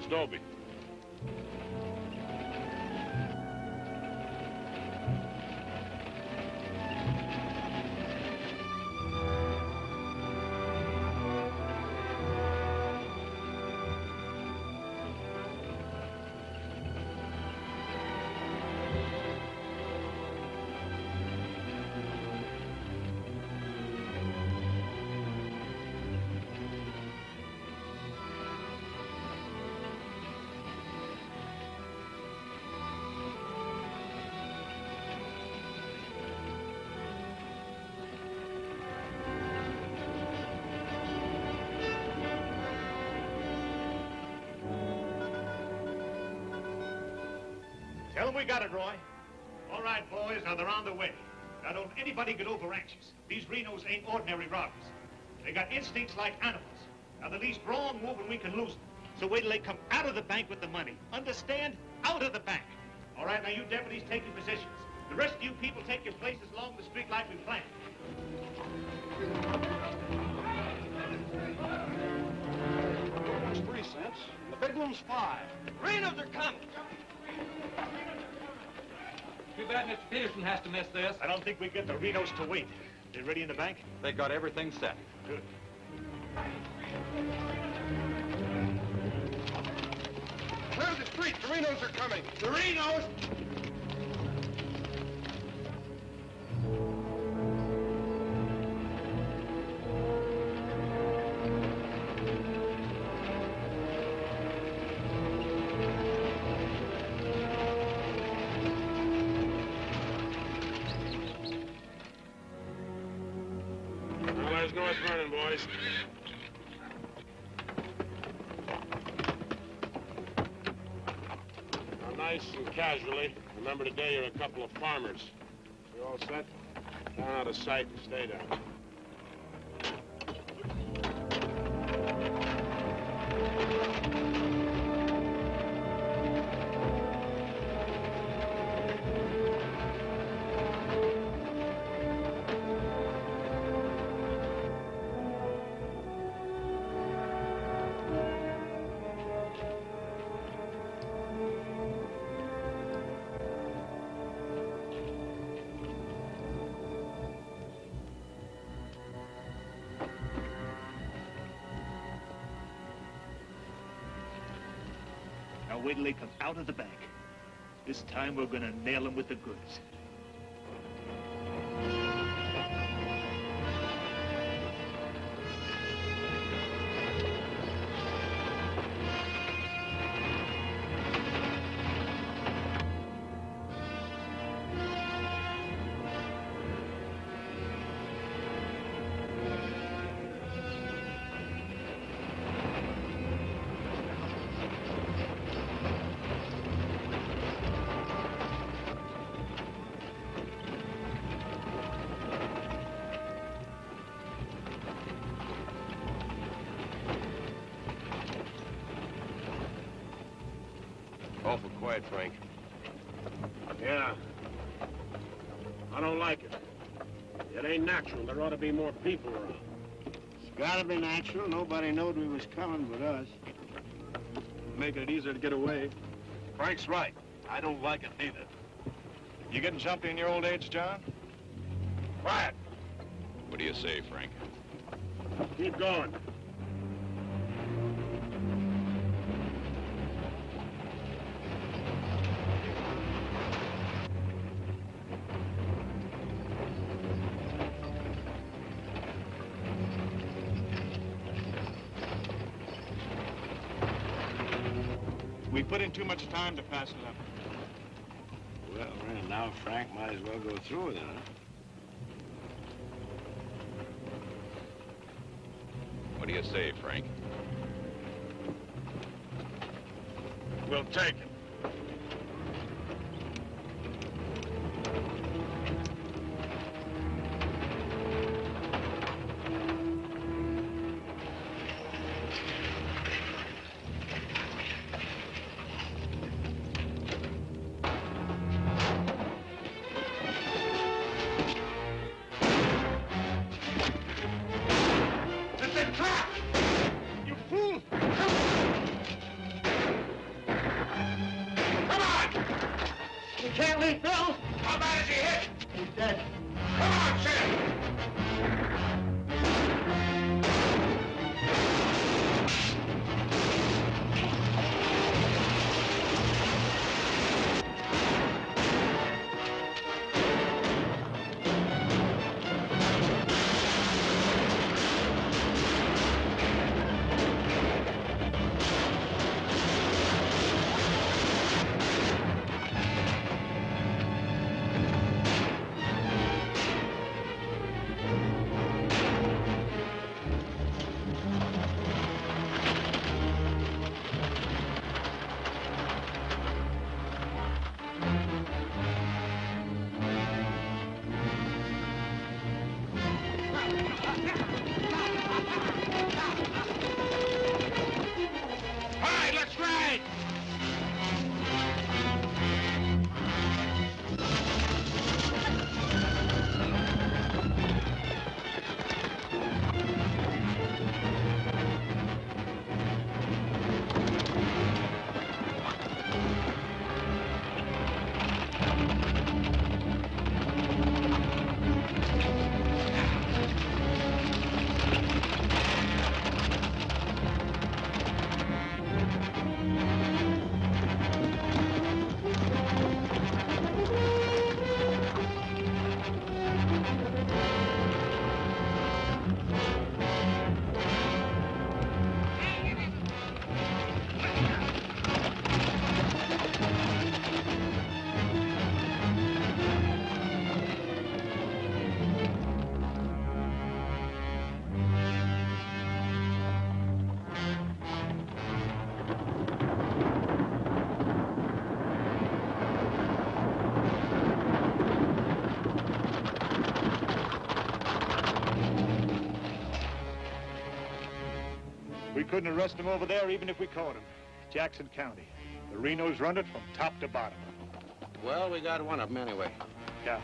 Dobie. Tell them we got it, Roy. All right, boys, now they're on the way. Now, don't anybody get over anxious. These Renos ain't ordinary robbers. They got instincts like animals. Now, the least wrong move and we can lose them. So wait till they come out of the bank with the money. Understand? Out of the bank. All right, now you deputies take your positions. The rest of you people take your places along the street like we planned. One's 3 cents. The big one's 5. Renos are coming. Too bad Mr. Peterson has to miss this. I don't think we get the Renos to wait. They ready in the bank? They got everything set. Good. Clear the street. The Renos are coming. The Renos! North running, boys. Now, nice and casually, remember today you're a couple of farmers. You all set? Down out of sight and stay down. Now wait till they come out of the bank. This time we're gonna nail them with the goods. Awful quiet, Frank. Yeah. I don't like it. It ain't natural. There ought to be more people around. It's gotta be natural. Nobody knowed we was coming but us. Making it easier to get away. Frank's right. I don't like it neither. You getting jumpy in your old age, John? Quiet. What do you say, Frank? Keep going. We put in too much time to pass it up. Well, now Frank might as well go through with it, huh? What do you say, Frank? We'll take it. Come on, Sid! We couldn't arrest him over there even if we caught him. Jackson County. The Renos run it from top to bottom. Well, we got one of them anyway. Yeah.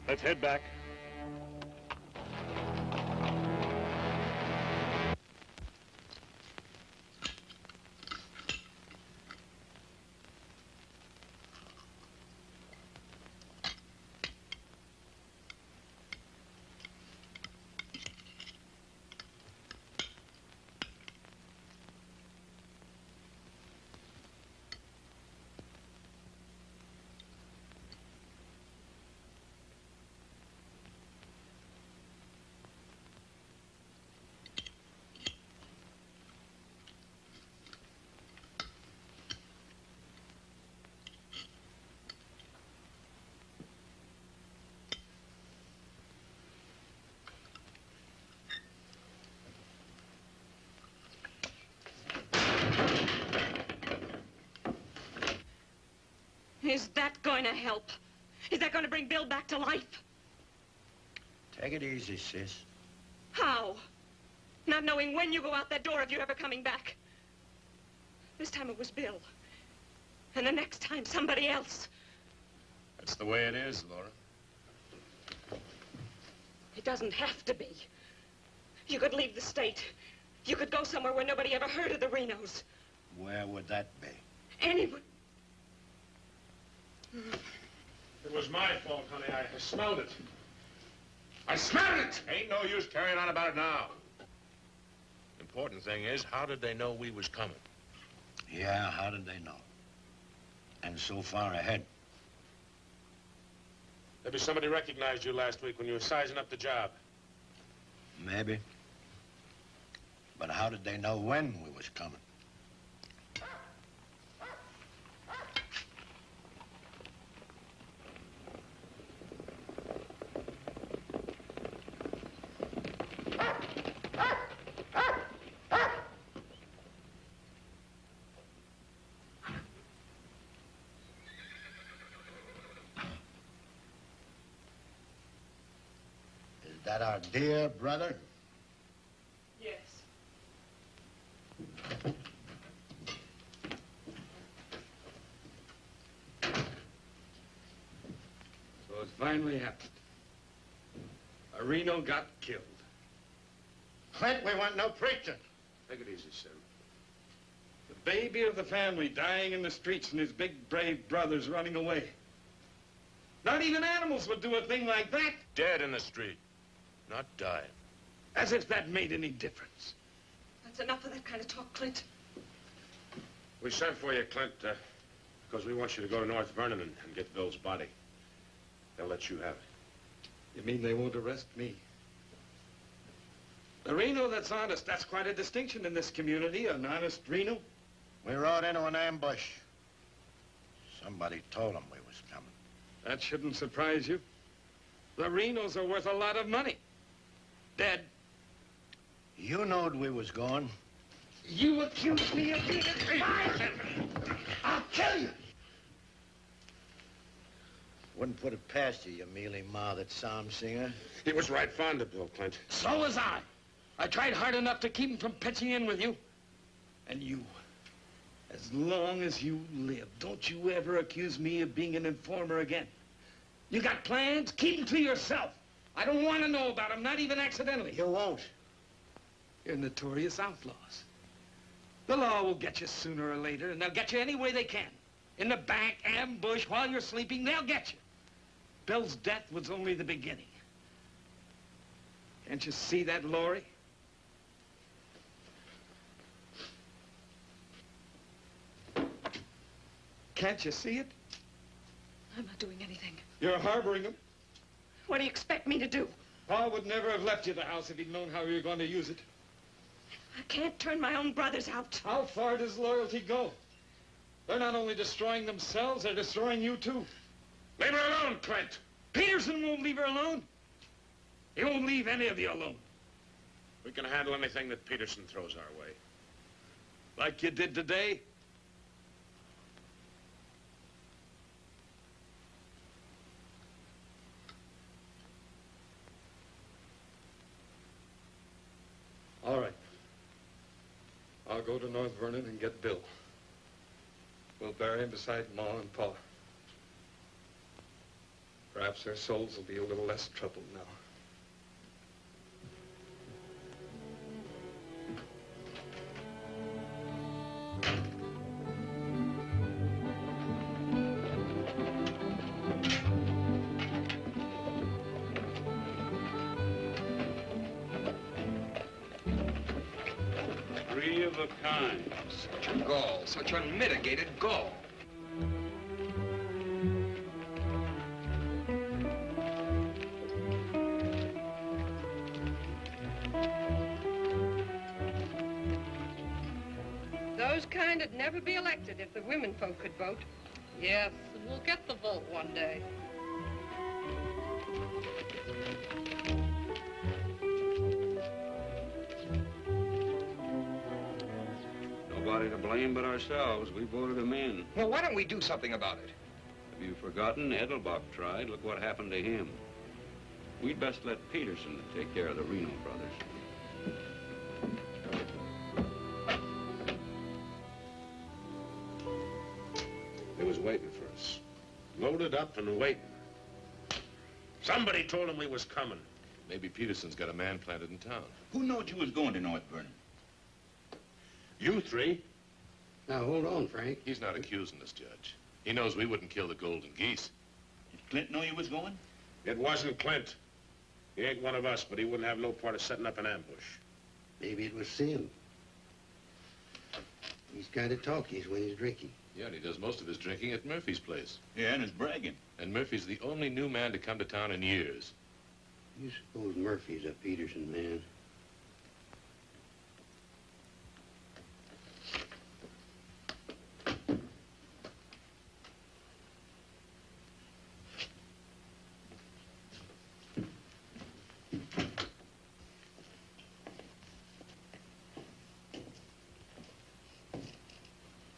Let's head back. Is that going to help? Is that going to bring Bill back to life? Take it easy, sis. How? Not knowing when you go out that door if you're ever coming back. This time it was Bill. And the next time, somebody else. That's the way it is, Laura. It doesn't have to be. You could leave the state. You could go somewhere where nobody ever heard of the Renos. Where would that be? Anyone. It was my fault, honey. I smelled it. I smelled it! Ain't no use carrying on about it now. Important thing is, how did they know we was coming? Yeah, how did they know? And so far ahead. Maybe somebody recognized you last week when you were sizing up the job. Maybe. But how did they know when we was coming? Is that our dear brother? Yes. So it's finally happened. A Reno got killed. Clint, we want no preaching. Take it easy, Sim. The baby of the family dying in the streets and his big, brave brothers running away. Not even animals would do a thing like that. Dead in the street, not dying. As if that made any difference. That's enough of that kind of talk, Clint. We sent for you, Clint, because we want you to go to North Vernon and get Bill's body. They'll let you have it. You mean they won't arrest me? A Reno that's honest, that's quite a distinction in this community, an honest Reno. We rode into an ambush. Somebody told them we was coming. That shouldn't surprise you. The Renos are worth a lot of money. Dead. You knowed we was going. You accuse me of being a traitor. I'll kill you. Wouldn't put it past you, you mealy-mouthed psalm singer. He was right fond of Bill, Clint. So was I. I tried hard enough to keep him from pitching in with you. And you, as long as you live, don't you ever accuse me of being an informer again. You got plans? Keep them to yourself. I don't want to know about them, not even accidentally. You won't. You're notorious outlaws. The law will get you sooner or later, and they'll get you any way they can. In the back, ambush, while you're sleeping, they'll get you. Bill's death was only the beginning. Can't you see that, Laurie? Can't you see it? I'm not doing anything. You're harboring him. What do you expect me to do? Pa would never have left you the house if he'd known how you were going to use it. I can't turn my own brothers out. How far does loyalty go? They're not only destroying themselves, they're destroying you, too. Leave her alone, Clint. Peterson won't leave her alone. He won't leave any of you alone. We can handle anything that Peterson throws our way. Like you did today? All right. I'll go to North Vernon and get Bill. We'll bury him beside Ma and Pa. Perhaps their souls will be a little less troubled now. Three of a kind. Such a gall, such unmitigated gall. Those kind'd never be elected if the women folk could vote. Yes, and we'll get the vote one day. Nobody to blame but ourselves. We voted him in. Well, why don't we do something about it? Have you forgotten? Edelbach tried. Look what happened to him. We'd best let Peterson take care of the Reno brothers. He was waiting for us. Loaded up and waiting. Somebody told him we was coming. Maybe Peterson's got a man planted in town. Who knowed you was going to North Vernon? You three. Now, hold on, Frank. He's not accusing us, Judge. He knows we wouldn't kill the golden geese. Did Clint know you was going? It wasn't Clint. He ain't one of us, but he wouldn't have no part of setting up an ambush. Maybe it was Sim. He's kind of talky when he's drinking. Yeah, and he does most of his drinking at Murphy's place. Yeah, and he's bragging. And Murphy's the only new man to come to town in years. You suppose Murphy's a Peterson man?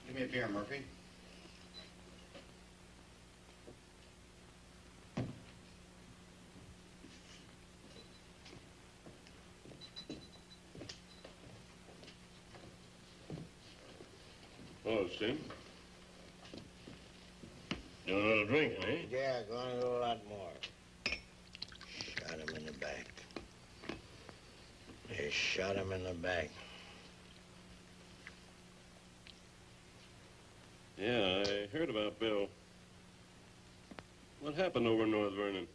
Give me a beer, Murphy. Oh, Sim. You want another drink, eh? Yeah, gonna do a lot more. Shot him in the back. They shot him in the back. Yeah, I heard about Bill. What happened over in North Vernon?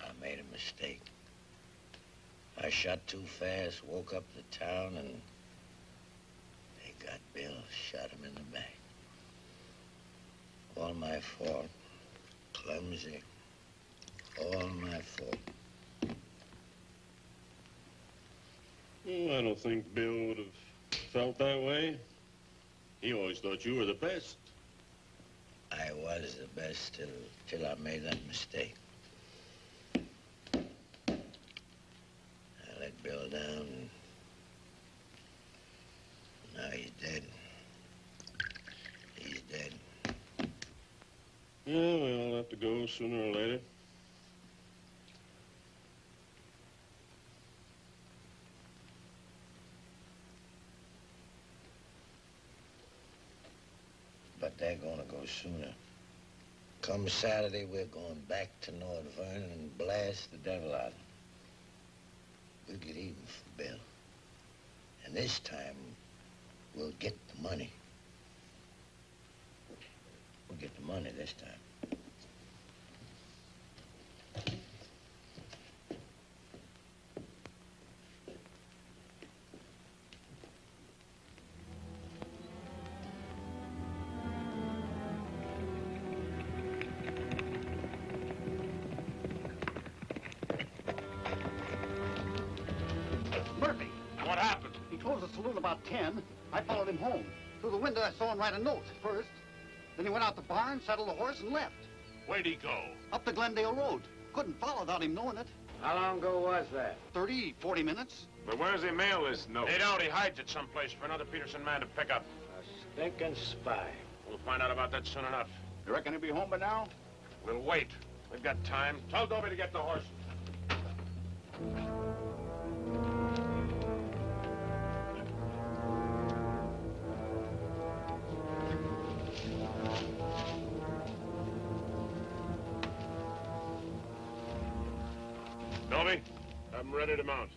I made a mistake. I shot too fast, woke up the town, and they got Bill, shot him in the back. All my fault. Clumsy. All my fault. Oh, I don't think Bill would have felt that way. He always thought you were the best. I was the best till I made that mistake. I let Bill down, and now he's dead. He's dead. Yeah, we all have to go sooner or later. But they're gonna go sooner. Come Saturday, we're going back to North Vernon and blast the devil out of them. We'll get even for Bill. And this time, we'll get the money. We'll get the money this time. Murphy. What happened? He closed the saloon about 10. I followed him home. Through the window, I saw him write a note first. Then he went out the barn, saddled the horse, and left. Where'd he go? Up the Glendale Road. Couldn't follow without him knowing it. How long ago was that? 30, 40 minutes. But where's he mail this note? They don't. He hides it someplace for another Peterson man to pick up. A stinking spy. We'll find out about that soon enough. You reckon he'll be home by now? We'll wait. We've got time. Tell Dobie to get the horse. Dobie, have him ready to mount.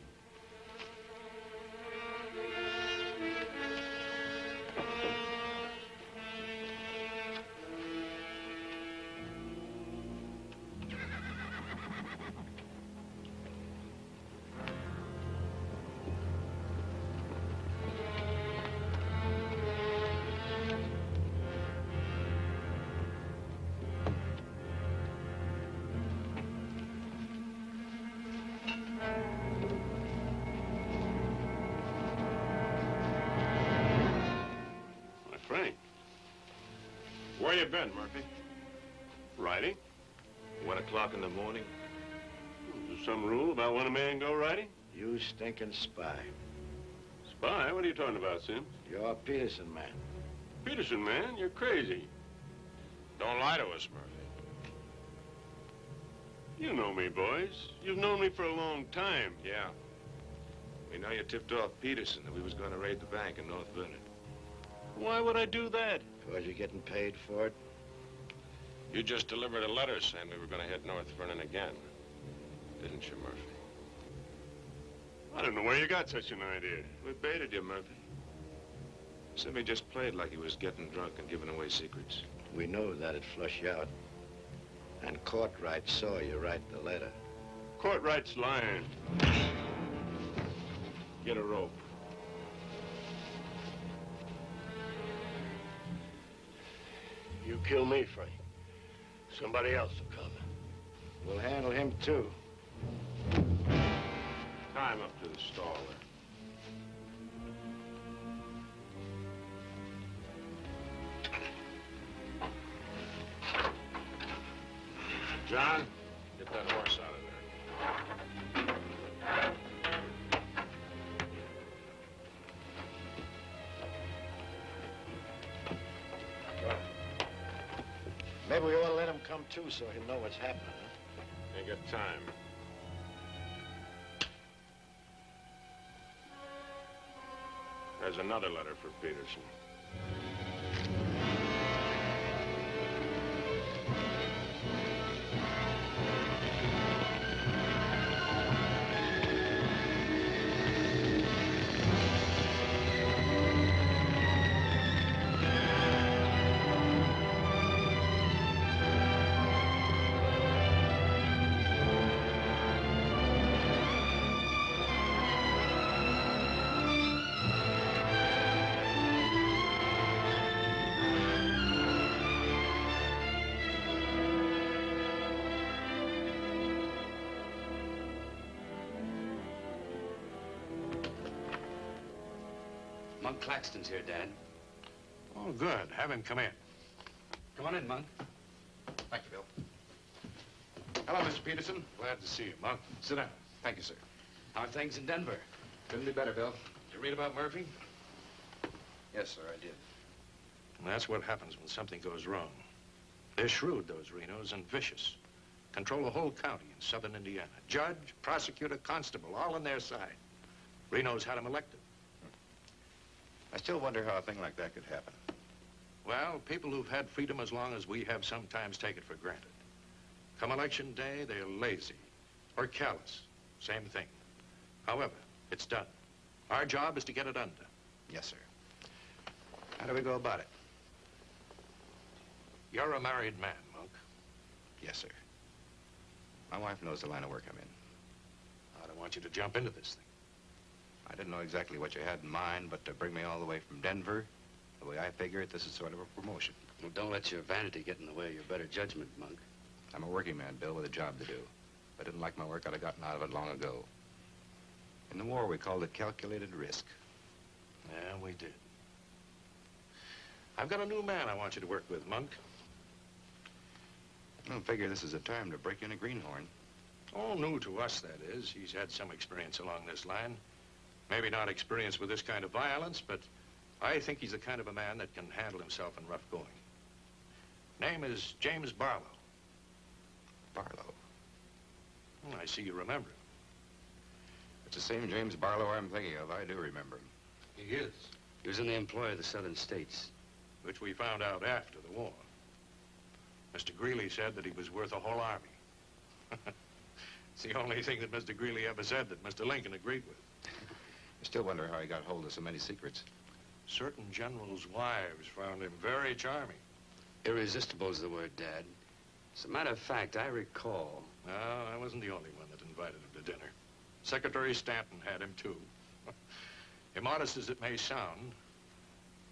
Frank, where you been, Murphy? Riding? 1 o'clock in the morning. Is there some rule about when a man go riding? You stinking spy. Spy? What are you talking about, Sim? You're a Peterson man. Peterson, man, you're crazy. Don't lie to us, Murphy. You know me, boys. You've known me for a long time. Yeah. We know you tipped off Peterson that we was going to raid the bank in North Vernon. Why would I do that? Because you're getting paid for it. You just delivered a letter saying we were going to hit North Vernon again. Didn't you, Murphy? I don't know where you got such an idea. We baited you, Murphy. Simmy just played like he was getting drunk and giving away secrets. We knew that'd flush you out. And Courtright saw you write the letter. Courtright's lying. Get a rope. You kill me, Frank. Somebody else will come. We'll handle him, too. Tie him up to the stall there. John, get that horse out of there. Maybe we ought to let him come, too, so he'll know what's happening, huh? Ain't got time. There's another letter for Peterson. Monk Claxton's here, Dad. Oh, good. Have him come in. Come on in, Monk. Thank you, Bill. Hello, Mr. Peterson. Glad to see you, Monk. Sit down. Thank you, sir. How are things in Denver? Couldn't be better, Bill. Did you read about Murphy? Yes, sir, I did. And that's what happens when something goes wrong. They're shrewd, those Renos, and vicious. Control the whole county in southern Indiana. Judge, prosecutor, constable, all on their side. Renos had him elected. I still wonder how a thing like that could happen. Well, people who've had freedom as long as we have sometimes take it for granted. Come election day, they're lazy or callous. Same thing. However, it's done. Our job is to get it undone. Yes, sir. How do we go about it? You're a married man, Monk. Yes, sir. My wife knows the line of work I'm in. I don't want you to jump into this thing. I didn't know exactly what you had in mind, but to bring me all the way from Denver, the way I figure it, this is sort of a promotion. Well, don't let your vanity get in the way of your better judgment, Monk. I'm a working man, Bill, with a job to do. If I didn't like my work, I'd have gotten out of it long ago. In the war, we called it calculated risk. Yeah, we did. I've got a new man I want you to work with, Monk. I don't figure this is a time to break in a greenhorn. Oh, new to us, that is. He's had some experience along this line. Maybe not experience with this kind of violence, but I think he's the kind of a man that can handle himself in rough going. Name is James Barlow. Barlow? I see you remember him. It's the same James Barlow I'm thinking of. I do remember him. He is. He was in the employ of the southern states. Which we found out after the war. Mr. Greeley said that he was worth a whole army. It's the only thing that Mr. Greeley ever said that Mr. Lincoln agreed with. I still wonder how he got hold of so many secrets. Certain generals' wives found him very charming. Irresistible is the word, Dad. As a matter of fact, I recall... No, I wasn't the only one that invited him to dinner. Secretary Stanton had him, too. Immodest as it may sound,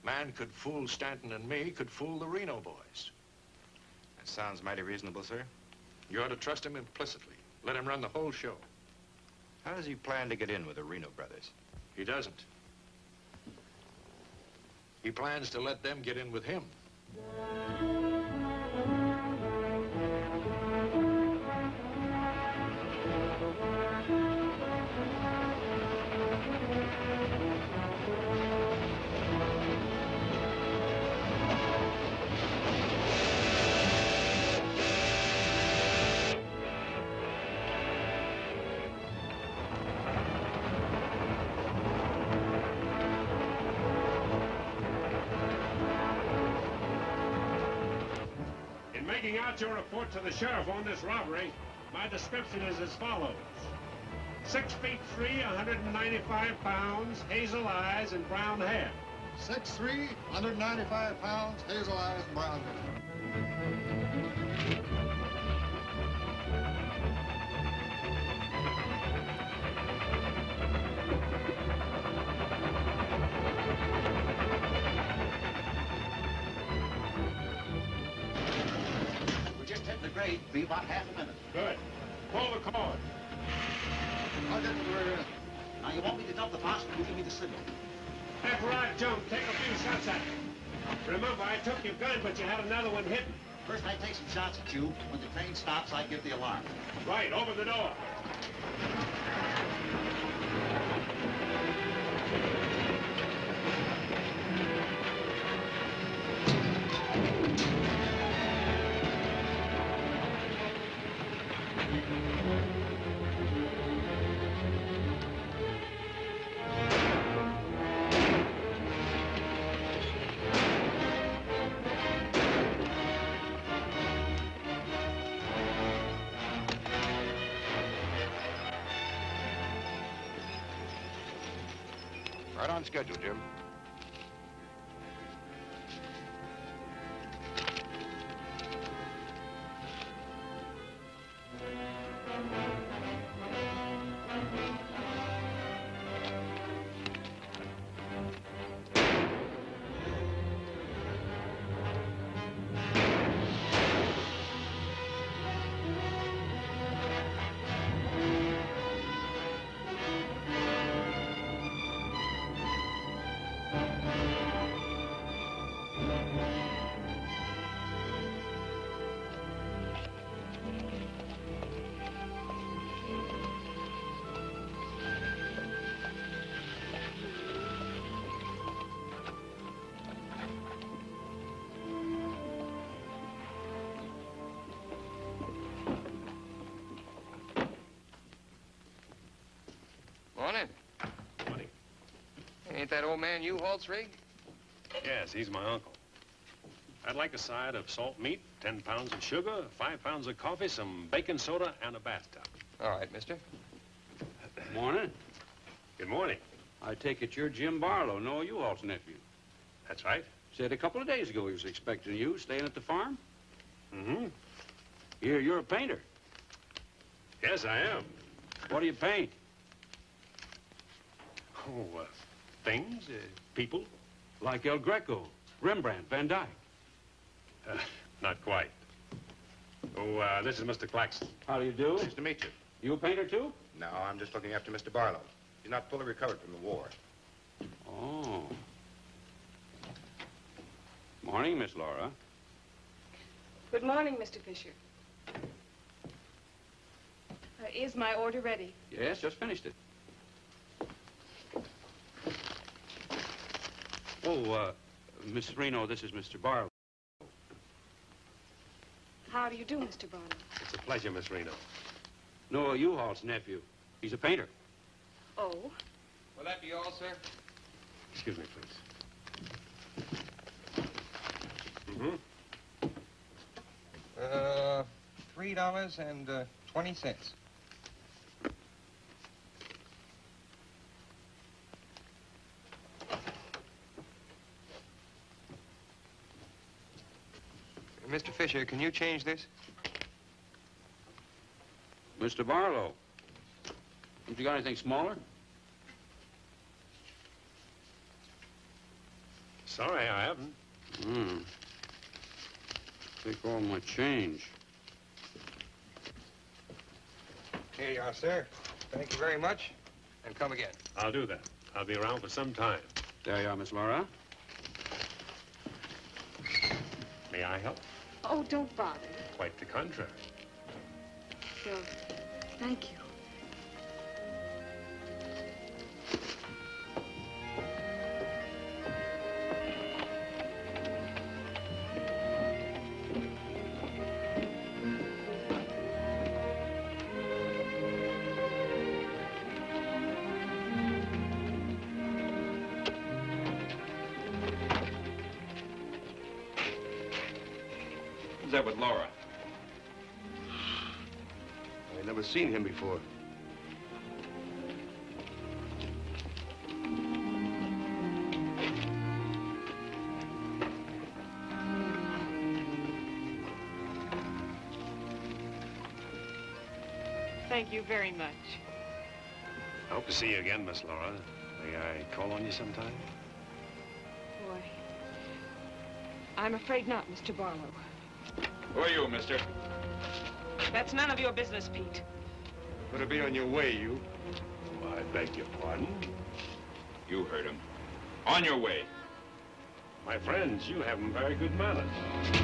man could fool Stanton and me, could fool the Reno boys. That sounds mighty reasonable, sir. You ought to trust him implicitly. Let him run the whole show. How does he plan to get in with the Reno brothers? He doesn't. He plans to let them get in with him. Making out your report to the sheriff on this robbery, my description is as follows. 6 feet 3, 195 pounds, hazel eyes, and brown hair. 6'3", 195 pounds, hazel eyes, and brown hair. Be about half a minute. Good. Pull the cord. I'll get to the rear end. Now, you want me to dump the box, but you give me the signal. After I jump, take a few shots at it. Remember, I took your gun, but you had another one hidden. First, I take some shots at you. When the train stops, I give the alarm. Right, open the door. Right on schedule, Jim. Ain't that old man you, Holt's rig? Yes, he's my uncle. I'd like a side of salt meat, 10 pounds of sugar, 5 pounds of coffee, some baking soda, and a bathtub. All right, mister. Morning. Good morning. I take it you're Jim Barlow, Noah U-Haul's nephew. That's right. Said a couple of days ago he was expecting you, staying at the farm. Mm-hmm. You're a painter. Yes, I am. What do you paint? Oh, things, people. Like El Greco, Rembrandt, Van Dyke. Not quite. Oh, this is Mr. Claxton. How do you do? Nice to meet you. You a painter, too? No, I'm just looking after Mr. Barlow. He's not fully recovered from the war. Oh. Morning, Miss Laura. Good morning, Mr. Fisher. Is my order ready? Yes, just finished it. Oh, Miss Reno, this is Mr. Barlow. How do you do, Mr. Barlow? It's a pleasure, Miss Reno. Noah U-Haul's nephew. He's a painter. Oh? Will that be all, sir? Excuse me, please. Mm-hmm. $3.20. Mr. Fisher, can you change this? Mr. Barlow. Haven't you got anything smaller? Sorry, I haven't. Take all my change. Here you are, sir. Thank you very much. And come again. I'll do that. I'll be around for some time. There you are, Miss Laura. May I help? Oh, don't bother. Quite the contrary. So, thank you. Who's that with Laura? I've never seen him before. Thank you very much. I hope to see you again, Miss Laura. May I call on you sometime? Boy, I'm afraid not, Mr. Barlow. Who are you, mister? That's none of your business, Pete. Better be on your way, you. Oh, I beg your pardon. You heard him. On your way. My friends, you have very good manners.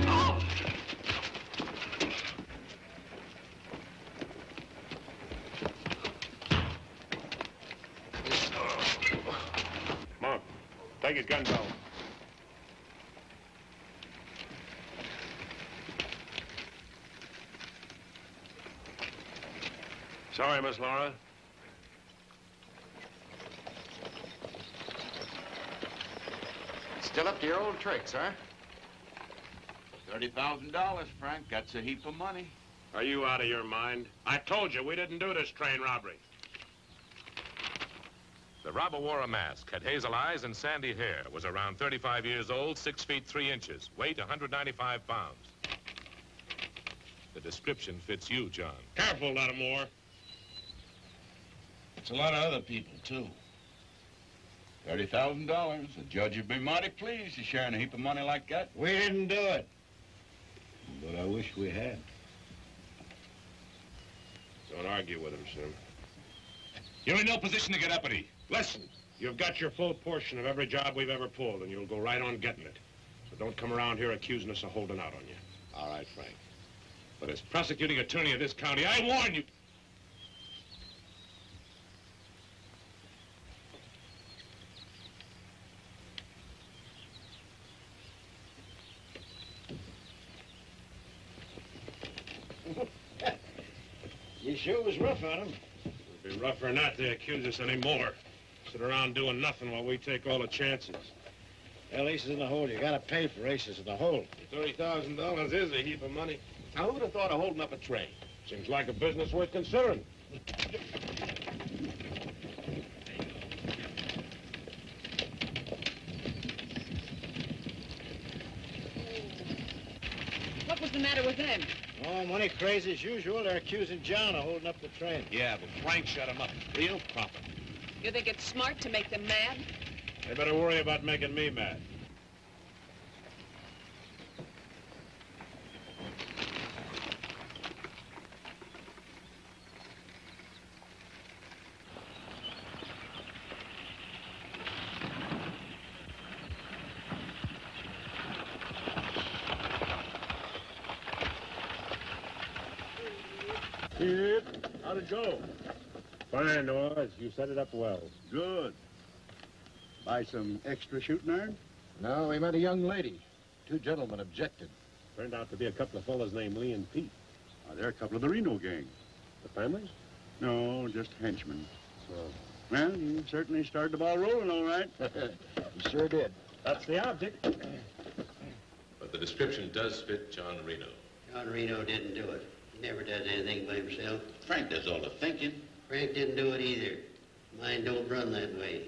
Oh! Mark, take his gun belt. Sorry, Miss Laura. Still up to your old tricks, huh? $30,000, Frank. That's a heap of money. Are you out of your mind? I told you we didn't do this train robbery. The robber wore a mask, had hazel eyes and sandy hair, was around 35 years old, 6 feet 3 inches, weight 195 pounds. The description fits you, John. Careful, Lattimore. It's a lot of other people, too. $30,000. The judge would be mighty pleased to sharing a heap of money like that. We didn't do it. But I wish we had. Don't argue with him, Sim. You're in no position to get uppity. Listen, you've got your full portion of every job we've ever pulled, and you'll go right on getting it. So don't come around here accusing us of holding out on you. All right, Frank. But as prosecuting attorney of this county, I warn you. You sure was rough on him. It'd be rougher not to accuse us anymore. Sit around doing nothing while we take all the chances. Well, aces in the hole. You gotta pay for aces in the hole. $30,000 is a heap of money. Now, who'd have thought of holding up a train? Seems like a business worth considering. What was the matter with them? Oh, money crazy as usual. They're accusing John of holding up the train. Yeah, but Frank shut him up. Real profit. You think it's smart to make them mad? They better worry about making me mad. How'd it go? Fine, Oz. You set it up well. Good. Buy some extra shooting iron? No, we met a young lady. Two gentlemen objected. Turned out to be a couple of fellas named Lee and Pete. They're a couple of the Reno gang. The families? No, just henchmen. So, Well, you certainly started the ball rolling, all right. You sure did. that's the object. But the description does fit John Reno. John Reno didn't do it. He never does anything by himself. Frank does all the thinking. Frank didn't do it either. Mine don't run that way.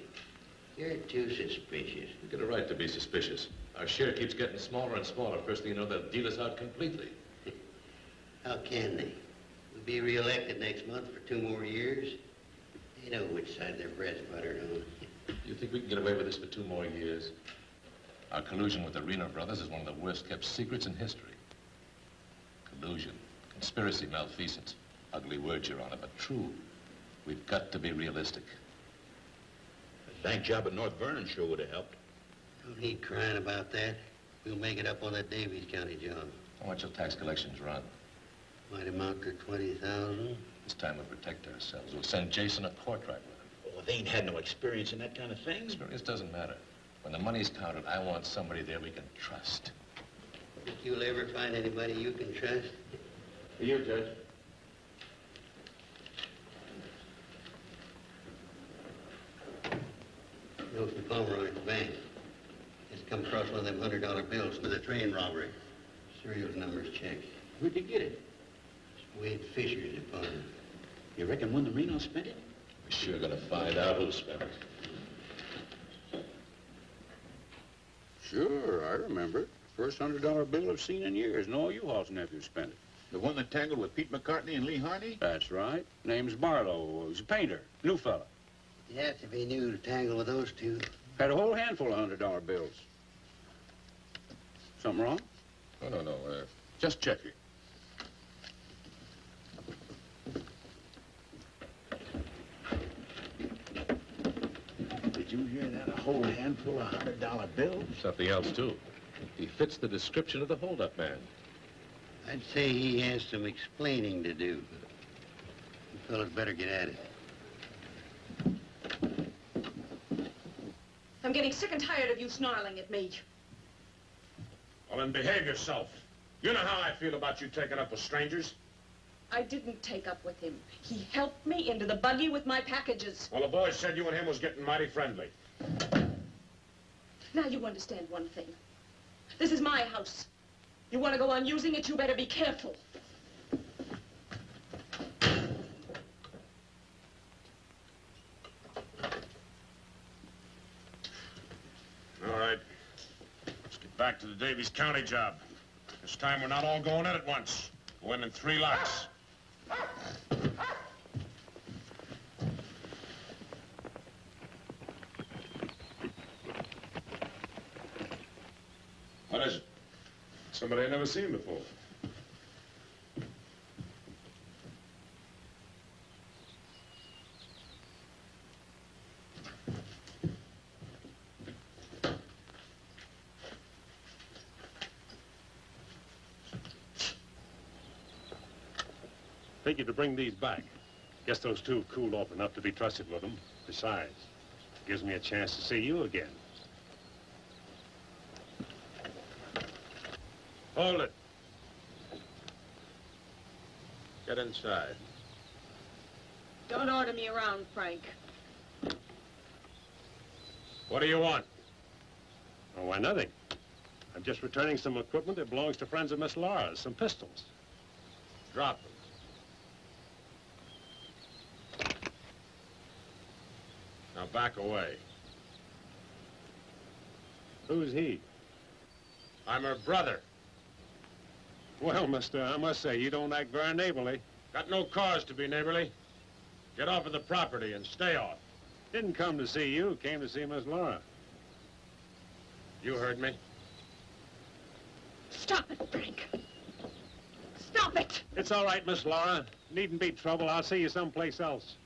You're too suspicious. You get a right to be suspicious. Our share keeps getting smaller and smaller. First thing you know, they'll deal us out completely. How can they? We'll be re-elected next month for 2 more years. They know which side their bread's buttered on. You think we can get away with this for 2 more years? Our collusion with the Reno brothers is one of the worst-kept secrets in history. Collusion, conspiracy, malfeasance. Ugly words, Your Honor, but true. We've got to be realistic. The bank job at North Vernon sure would have helped. Don't need crying about that. We'll make it up on that Davies County job. How much will tax collections run? Might amount to 20,000. This time we'll protect ourselves. We'll send Jason a portrait with him. Well, they ain't had no experience in that kind of thing. Experience doesn't matter. When the money's counted, I want somebody there we can trust. Think you'll ever find anybody you can trust? Here, Judge. Know from Palmer at the bank. Just come across one of them $100 bills for the train robbery. Serial numbers checked. Where'd you get it? Wade Fisher's department. You reckon when the Reno spent it? We're sure gonna find out who spent it. Sure, I remember it. First $100 bill I've seen in years. No, U-Haul's nephew spent it. The one that tangled with Pete McCartney and Lee Harney? That's right. Name's Barlow. He's a painter. New fella. You have to be new to tangle with those two. Had a whole handful of $100 bills. Something wrong? No. Just checking. Did you hear that? A whole handful of $100 bills? Something else, too. He fits the description of the hold-up man. I'd say he has some explaining to do. You fellas better get at it. I'm getting sick and tired of you snarling at me. Well, then behave yourself. You know how I feel about you taking up with strangers. I didn't take up with him. He helped me into the buggy with my packages. Well, the boys said you and him was getting mighty friendly. Now you understand one thing. This is my house. You want to go on using it, you better be careful. All right. Let's get back to the Davies County job. This time we're not all going in at once. Go in 3 lots. What is it? Somebody I've never seen before. Figured to bring these back. Guess those two cooled off enough to be trusted with them. Besides, gives me a chance to see you again. Hold it. Get inside. Don't order me around, Frank. What do you want? Oh, why, nothing. I'm just returning some equipment that belongs to friends of Miss Laura's, some pistols. Drop them. Now back away. Who's he? I'm her brother. Well, mister, I must say, you don't act very neighborly. Got no cause to be neighborly. Get off of the property and stay off. Didn't come to see you, came to see Miss Laura. You heard me. Stop it, Frank. Stop it! It's all right, Miss Laura. Needn't be trouble. I'll see you someplace else.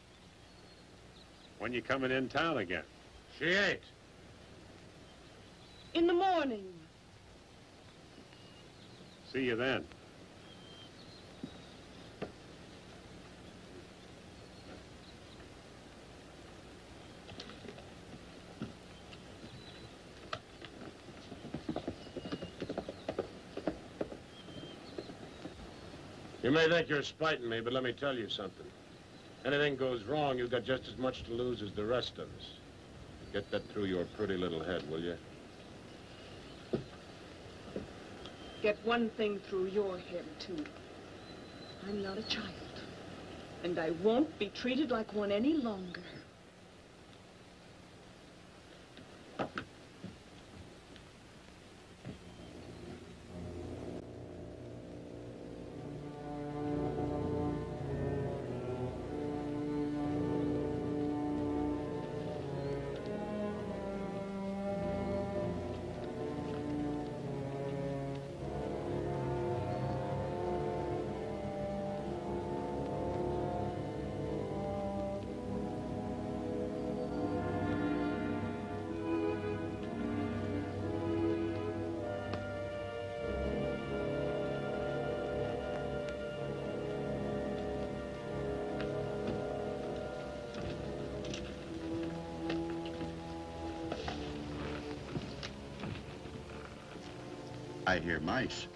When you coming in town again? She ain't. In the morning. See you then. You may think you're spiting me, but let me tell you something. Anything goes wrong, you've got just as much to lose as the rest of us. Get that through your pretty little head, will you? Get one thing through your head, too. I'm not a child. And I won't be treated like one any longer. I hear mice.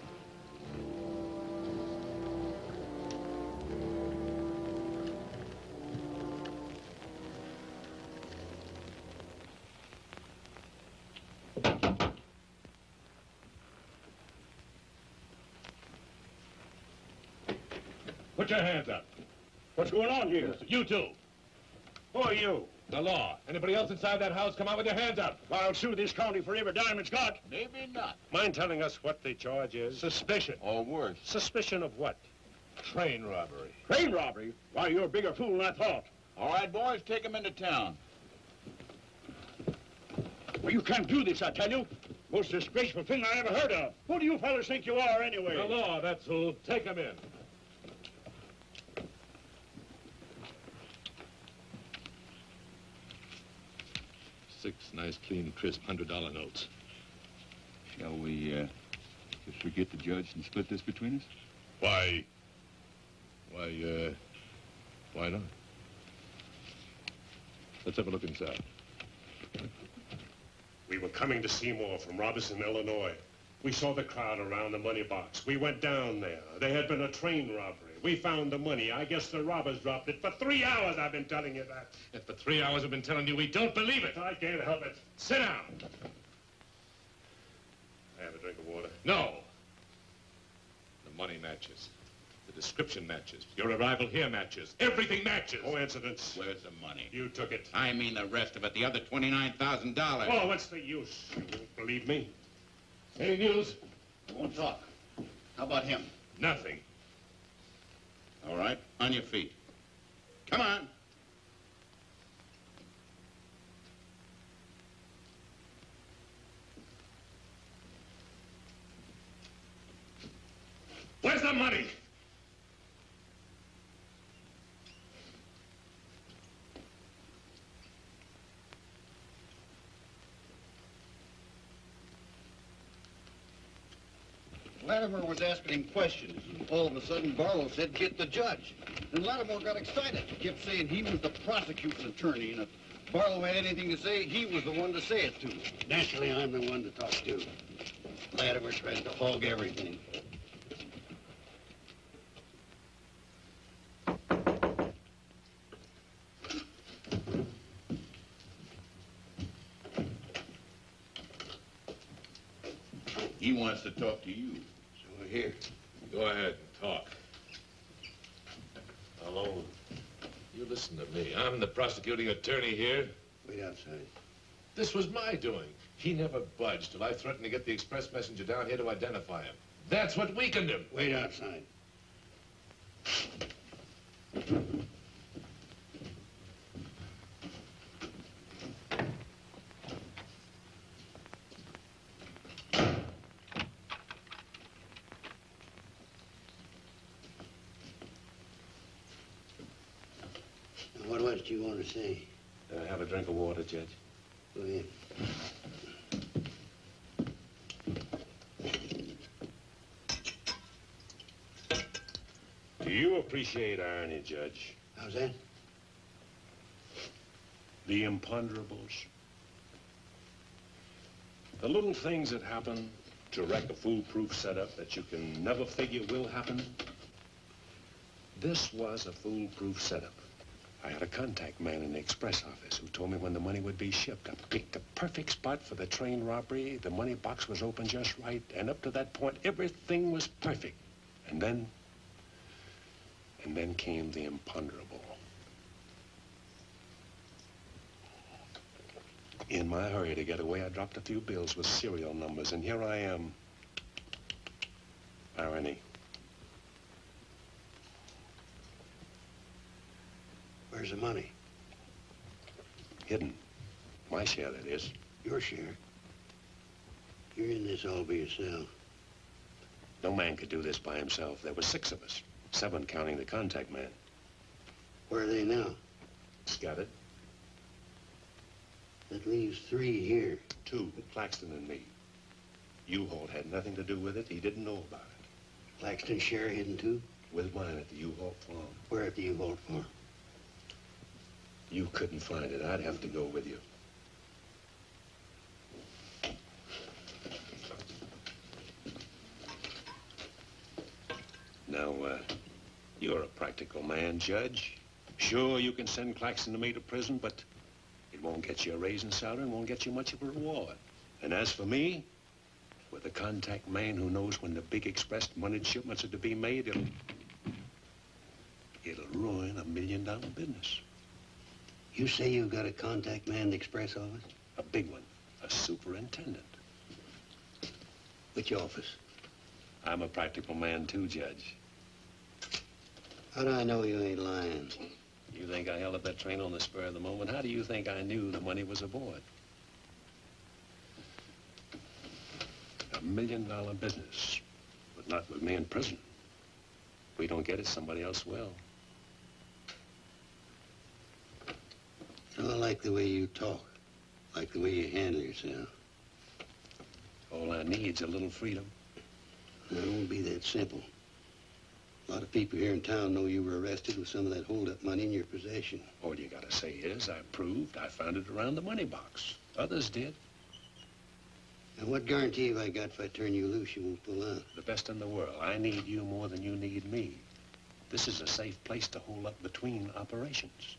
Put your hands up. What's going on here? You two. Who are you? The law. Anybody else inside that house, come out with your hands up. I'll sue this county for every dime it's got. Maybe not. Mind telling us what the charge is? Suspicion. Or worse. Suspicion of what? Train robbery. Train robbery? Why, you're a bigger fool than I thought. All right, boys, take him into town. Well, you can't do this, I tell you. Most disgraceful thing I ever heard of. Who do you fellas think you are, anyway? The law, that's who. Take him in. Six nice, clean, crisp $100 notes. Shall we, just forget the judge and split this between us? Why not? Let's have a look inside. We were coming to Seymour from Robertson, Illinois. We saw the crowd around the money box. We went down there. There had been a train robbery. We found the money. I guess the robbers dropped it. For 3 hours I've been telling you that. And for 3 hours I've been telling you we don't believe it. I can't help it. Sit down. I have a drink of water. No. The money matches. The description matches. Your arrival here matches. Everything matches. Coincidence. Where's the money? You took it. I mean the rest of it, the other $29,000. Oh, what's the use? You won't believe me. Any news? I won't talk. How about him? Nothing. All right, on your feet. Come on. Where's the money? Latimer was asking him questions, and all of a sudden Barlow said, get the judge. And Latimer got excited. He kept saying he was the prosecuting attorney, and if Barlow had anything to say, he was the one to say it to. Naturally, I'm the one to talk to. Latimer tries to hog everything. He wants to talk to you. So here. Go ahead and talk. Hello. You listen to me. I'm the prosecuting attorney here. Wait outside. This was my doing. He never budged till I threatened to get the express messenger down here to identify him. That's what weakened him. Wait outside. What else do you want to say? Have a drink of water, Judge. Go ahead. Do you appreciate irony, Judge? How's that? The imponderables. The little things that happen to wreck a foolproof setup that you can never figure will happen. This was a foolproof setup. I had a contact man in the express office who told me when the money would be shipped. I picked the perfect spot for the train robbery. The money box was open just right, and up to that point, everything was perfect. And then came the imponderable. In my hurry to get away, I dropped a few bills with serial numbers, and here I am. Irony. Where's the money? Hidden. My share, that is. Your share? You're in this all by yourself. No man could do this by himself. There were 6 of us. 7 counting the contact man. Where are they now? Scattered. That leaves 3 here. 2, Claxton and me. U-Haul had nothing to do with it. He didn't know about it. Claxton's share hidden too? With mine at the U-Haul farm. Where at the U-Haul farm? You couldn't find it. I'd have to go with you. Now, you're a practical man, Judge. Sure, you can send Claxton and me to prison, but it won't get you a raise in salary and won't get you much of a reward. And as for me, with a contact man who knows when the big express money shipments are to be made, it'll ruin $1 million business. You say you got a contact man in the express office? A big one. A superintendent. Which office? I'm a practical man too, Judge. How do I know you ain't lying? You think I held up that train on the spur of the moment? How do you think I knew the money was aboard? $1 million business, but not with me in prison. If we don't get it, somebody else will. I like the way you talk, like the way you handle yourself. All I need's a little freedom. It won't be that simple. A lot of people here in town know you were arrested with some of that hold-up money in your possession. All you gotta say is, I proved I found it around the money box. Others did. And what guarantee have I got if I turn you loose, you won't pull out? The best in the world. I need you more than you need me. This is a safe place to hold up between operations.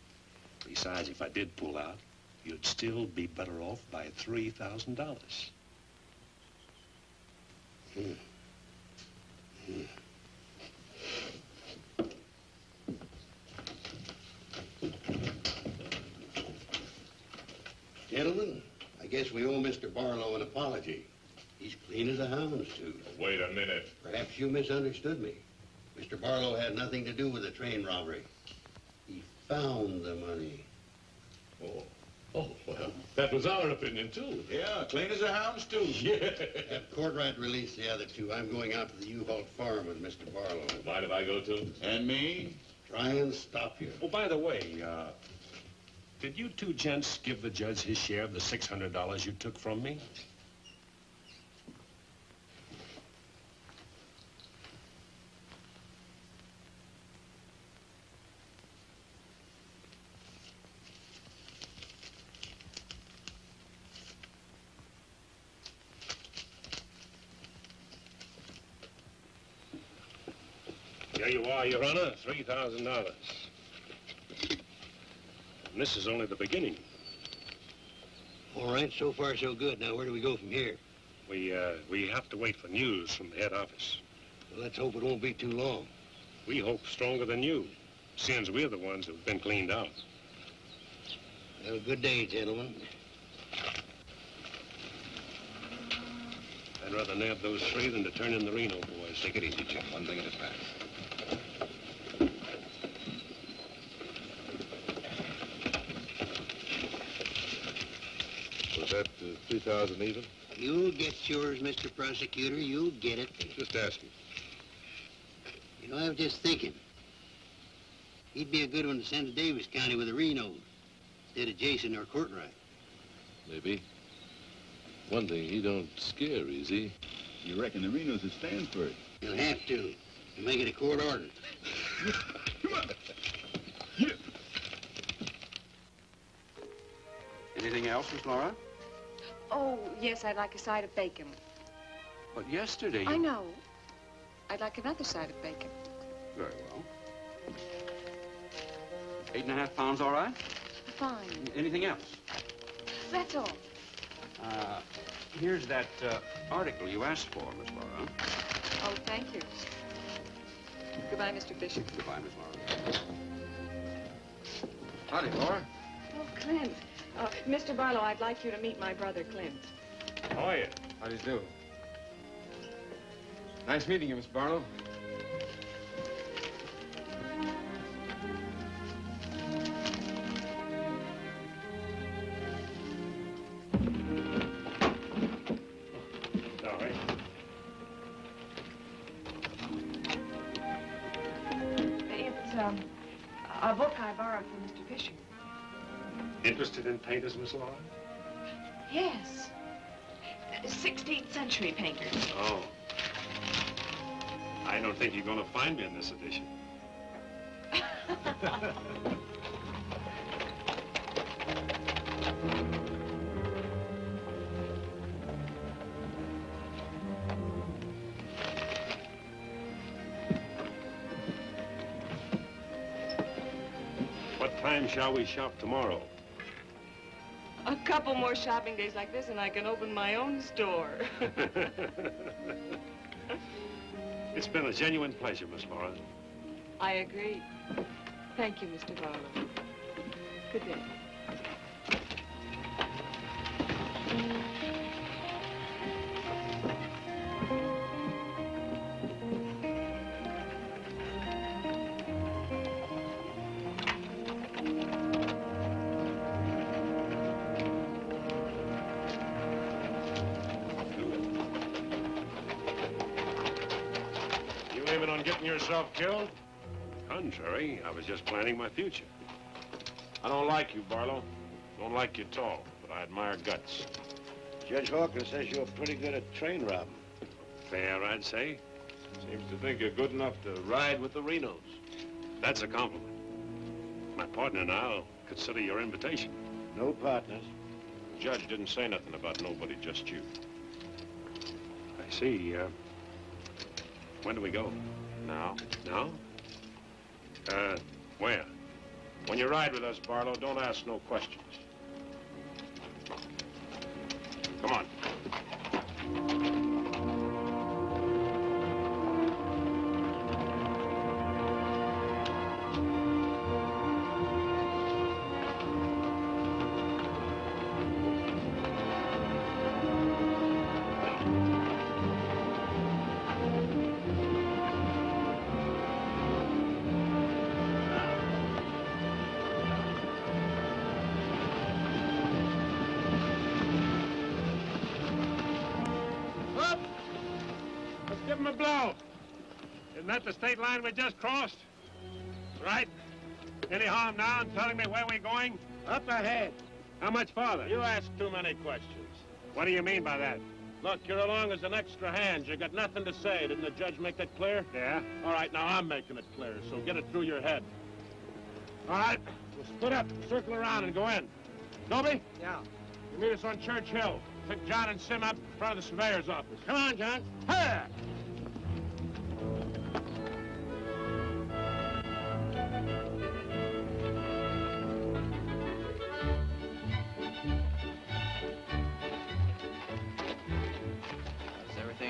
Besides, if I did pull out, you'd still be better off by $3,000. Gentlemen, I guess we owe Mr. Barlow an apology. He's clean as a hound's tooth. Wait a minute. Perhaps you misunderstood me. Mr. Barlow had nothing to do with the train robbery. He found the money. Oh, well, that was our opinion, too. Yeah, clean as a hound's tooth. Yeah. Have Courtright release the other 2. I'm going out to the U-Haul farm with Mr. Barlow. Mind if I go, too? And me? Try and stop you. Oh, by the way, did you 2 gents give the judge his share of the $600 you took from me? Here you are, Your Honor, $3,000. And this is only the beginning. All right, so far so good. Now, where do we go from here? We have to wait for news from the head office. Well, let's hope it won't be too long. We hope stronger than you, since we're the ones who've been cleaned out. Have a good day, gentlemen. I'd rather nab those three than to turn in the Reno boys. Take it easy, Chip. One thing at a time. Was that 3,000 even? You'll get yours, Mr. Prosecutor. You'll get it. Just asking. You know, I was just thinking. He'd be a good one to send to Davis County with the Renos instead of Jason or Courtwright. Maybe. One thing, he don't scare, is he? You reckon the Renos will stand for it? He'll have to make it a court order. Come on. Anything else, Miss Laura? Oh, yes, I'd like a side of bacon. But yesterday you... I know. I'd like another side of bacon. Very well. 8.5 pounds, all right? Fine. Anything else? That's all. Here's that article you asked for, Miss Laura. Oh, thank you. Goodbye, Mr. Fisher. Goodbye, Miss Laura. Howdy, Laura. Oh, Clint. Mr. Barlow, I'd like you to meet my brother, Clint. How are you? How do you do? Nice meeting you, Miss Barlow. Sorry. It's a book I borrowed from Mr. Fisher. Interested in painters, Miss Laura? Yes. 16th century painters. Oh. I don't think you're going to find me in this edition. What time shall we shop tomorrow? A couple more shopping days like this and I can open my own store. It's been a genuine pleasure, Miss Laura. I agree. Thank you, Mr. Barlow. Good day. Yourself killed? Contrary, I was just planning my future. I don't like you, Barlow. Don't like you at all, but I admire guts. Judge Hawkins says you're pretty good at train robbing. Fair, I'd say. Seems to think you're good enough to ride with the Renos. That's a compliment. My partner and I'll consider your invitation. No partners. The judge didn't say nothing about nobody, just you. I see. When do we go? Now? Now? Where? When you ride with us, Barlow, don't ask no questions. Come on. Give him a blow. Isn't that the state line we just crossed? Right? Any harm now in telling me where we're going? Up ahead. How much farther? You ask too many questions. What do you mean by that? Look, you're along as an extra hand. You got nothing to say. Didn't the judge make that clear? Yeah? All right, now I'm making it clear, so get it through your head. All right, we'll split up, circle around, and go in. Dobie? Yeah. You meet us on Church Hill. Pick John and Sim up in front of the surveyor's office. Come on, John. Hey!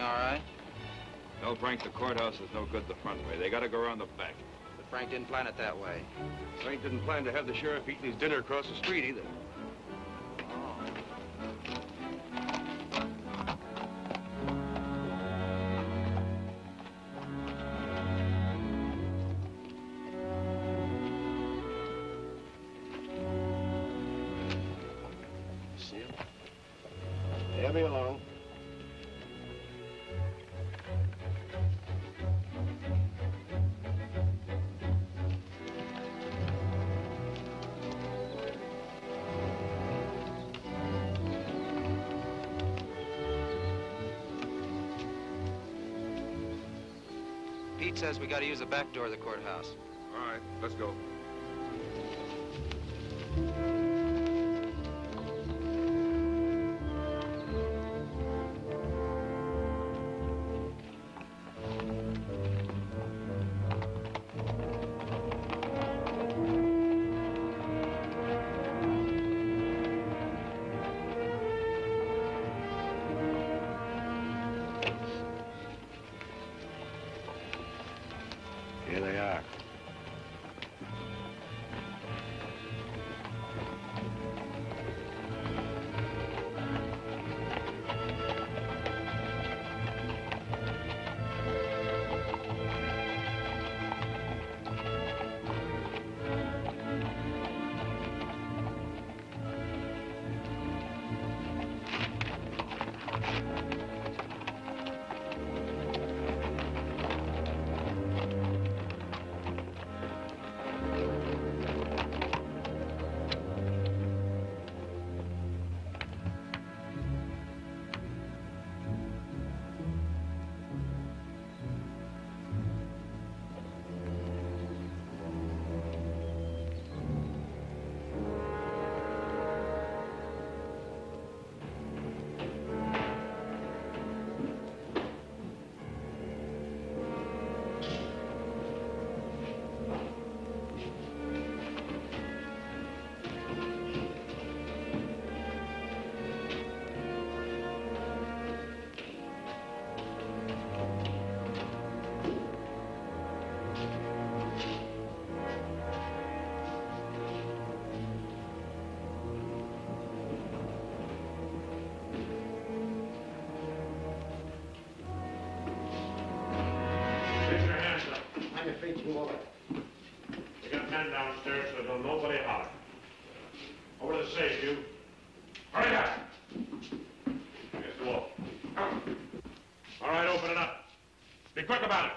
all right? No, Frank, the courthouse is no good the front way. They gotta go around the back. But Frank didn't plan it that way. Frank didn't plan to have the sheriff eating his dinner across the street either. See him? They'll be along. Pete says we gotta use the back door of the courthouse. All right, let's go. Here they are. Raise your hands up. On your feet, you over. We got men downstairs, so don't nobody holler. Over to the safe, you. Hurry up. Against the wall. All right, open it up. Be quick about it.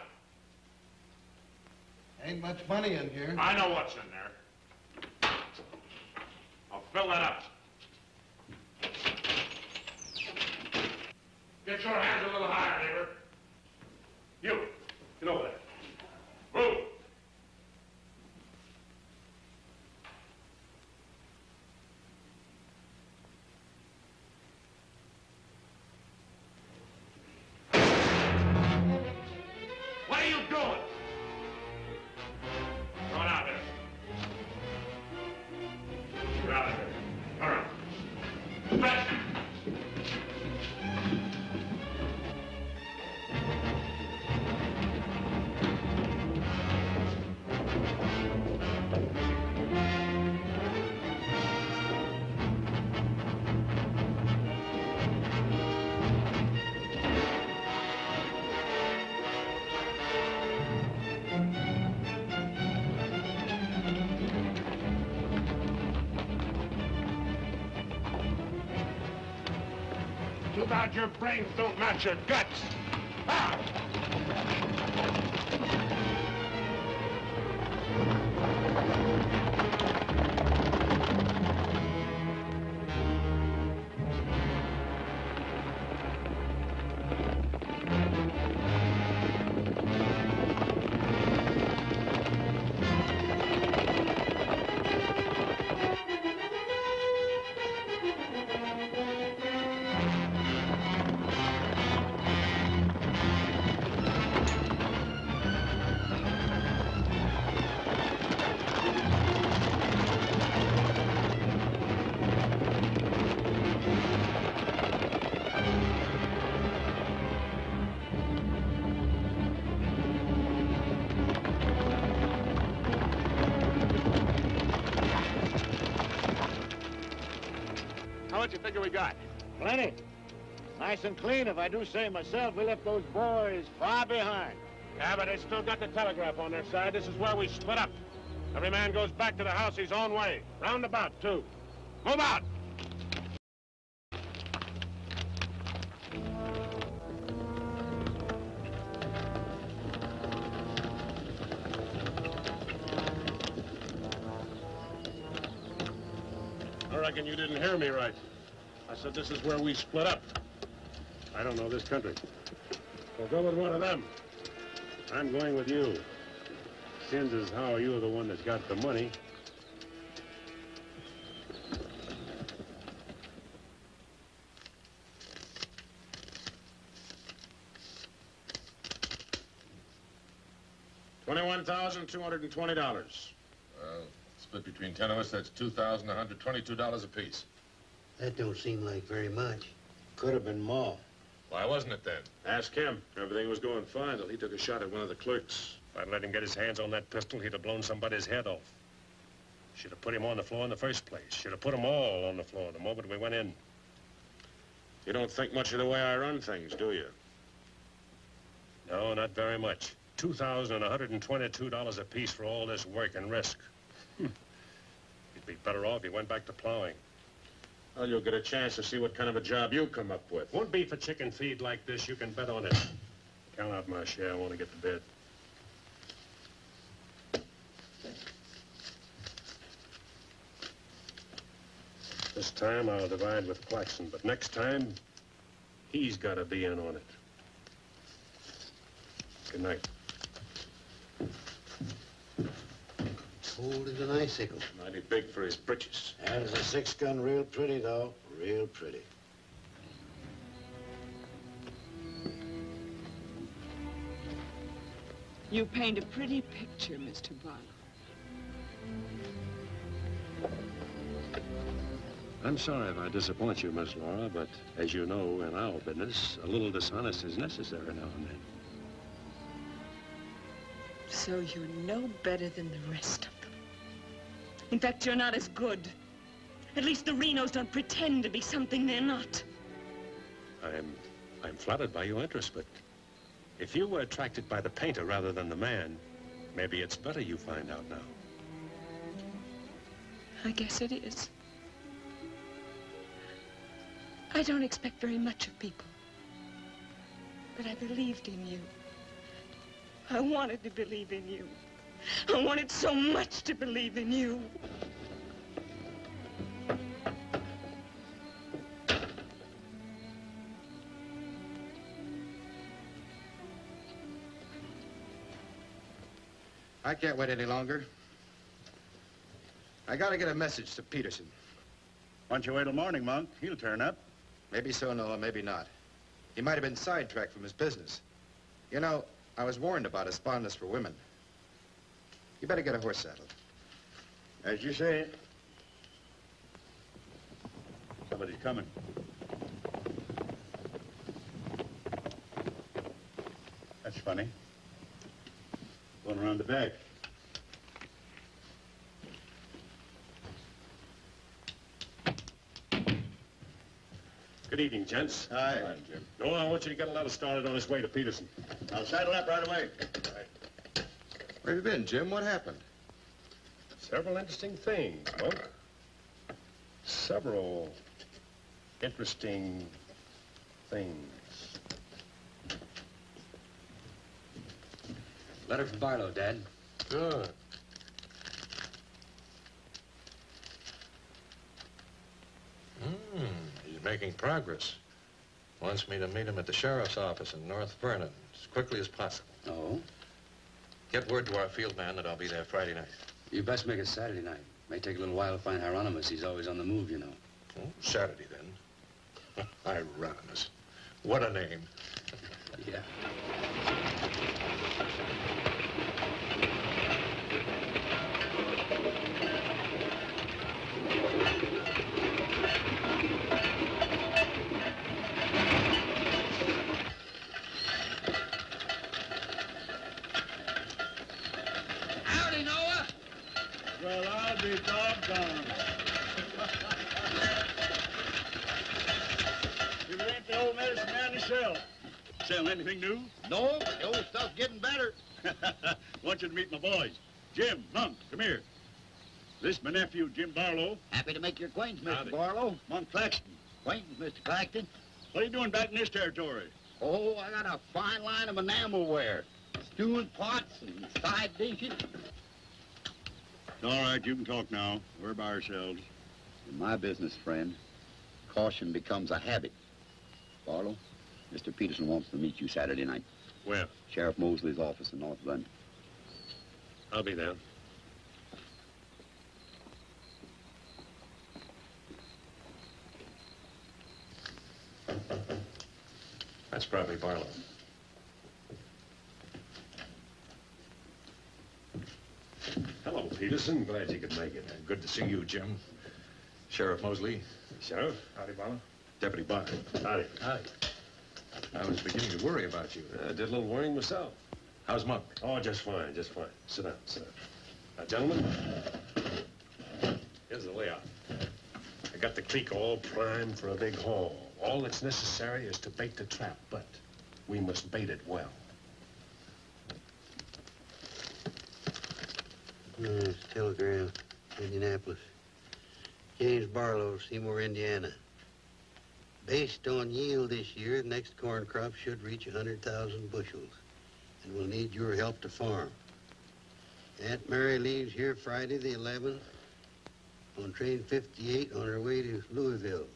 Ain't much money in here. I know what's in there. I'll fill that up. Get your hands a little higher, neighbor. You, get over there. Move. What are you doing? Throw it out there. Get out of here. All right. Back. Too bad your brains don't match your guts. Ah! what you figure we got? Plenty. Nice and clean, if I do say myself. We left those boys far behind. Yeah, but they still got the telegraph on their side. This is where we split up. Every man goes back to the house his own way. Roundabout, too. Move out! I reckon you didn't hear me right. I said this is where we split up. I don't know this country. So go with one of them. I'm going with you. Since is how you're the one that's got the money. $21,220. Well, split between 10 of us, that's $2,122 apiece. That don't seem like very much. Could have been more. Why wasn't it then? Ask him. Everything was going fine till he took a shot at one of the clerks. If I'd let him get his hands on that pistol, he'd have blown somebody's head off. Should have put him on the floor in the first place. Should have put them all on the floor the moment we went in. You don't think much of the way I run things, do you? No, not very much. $2,122 apiece for all this work and risk. You'd be better off if you went back to plowing. Well, you'll get a chance to see what kind of a job you come up with. Won't be for chicken feed like this, you can bet on it. Count out my share, I want to get to bed. This time I'll divide with Claxon, but next time, he's got to be in on it. Good night. Cold as an icicle. Mighty big for his britches. There's a 6-gun real pretty, though. Real pretty. You paint a pretty picture, Mr. Barlow. I'm sorry if I disappoint you, Miss Laura, but as you know, in our business, a little dishonest is necessary now and then. So you're no better than the rest of them. In fact, you're not as good. At least the Renos don't pretend to be something they're not. I'm flattered by your interest, but if you were attracted by the painter rather than the man, maybe it's better you find out now. I guess it is. I don't expect very much of people, but I believed in you. I wanted to believe in you. I wanted so much to believe in you. I can't wait any longer. I gotta get a message to Peterson. Why don't you wait till morning, Monk? He'll turn up. Maybe so, Noah, maybe not. He might have been sidetracked from his business. You know, I was warned about his fondness for women. You better get a horse saddled. As you say. Somebody's coming. That's funny. Going around the back. Good evening, gents. Hi. Hi, Jim. Noah, I want you to get a letter started on his way to Peterson. I'll saddle up right away. Right. Where have you been, Jim? What happened? Several interesting things, Monk. Several interesting things. Letter from Barlow, Dad. Good. He's making progress. Wants me to meet him at the sheriff's office in North Vernon as quickly as possible. Oh? Get word to our field man that I'll be there Friday night. You best make it Saturday night. May take a little while to find Hieronymus. He's always on the move, you know. Oh, Saturday, then. Hieronymus. What a name. Yeah. Howdy, Noah. Well, I'll be doggone. sell? Sell anything new? No, the old stuff's getting better. Want you to meet my boys. Jim, Monk, come here. This my nephew, Jim Barlow. Happy to make your acquaintance, Mr. Howdy. Barlow. Monk Claxton. Acquaintance, Mr. Claxton. What are you doing back in this territory? Oh, I got a fine line of enamelware. Stewing pots and side dishes. All right, you can talk now. We're by ourselves. In my business, friend, caution becomes a habit. Barlow, Mr. Peterson wants to meet you Saturday night. Where? Sheriff Mosley's office in North London. I'll be there. That's probably Barlow. Hello, Peterson. Glad you could make it. Good to see you, Jim. Sheriff Mosley. Sheriff? Howdy, Barlow. Deputy Barker. Howdy. Howdy. I was beginning to worry about you. I did a little worrying myself. How's Monk? Oh, just fine, just fine. Sit down, sit down. Now, gentlemen, here's the layout. I got the creek all primed for a big haul. All that's necessary is to bait the trap, but we must bait it well. Telegram, Indianapolis. James Barlow, Seymour, Indiana. Based on yield this year, the next corn crop should reach 100,000 bushels, and we'll need your help to farm. Aunt Mary leaves here Friday the 11th on train 58 on her way to Louisville.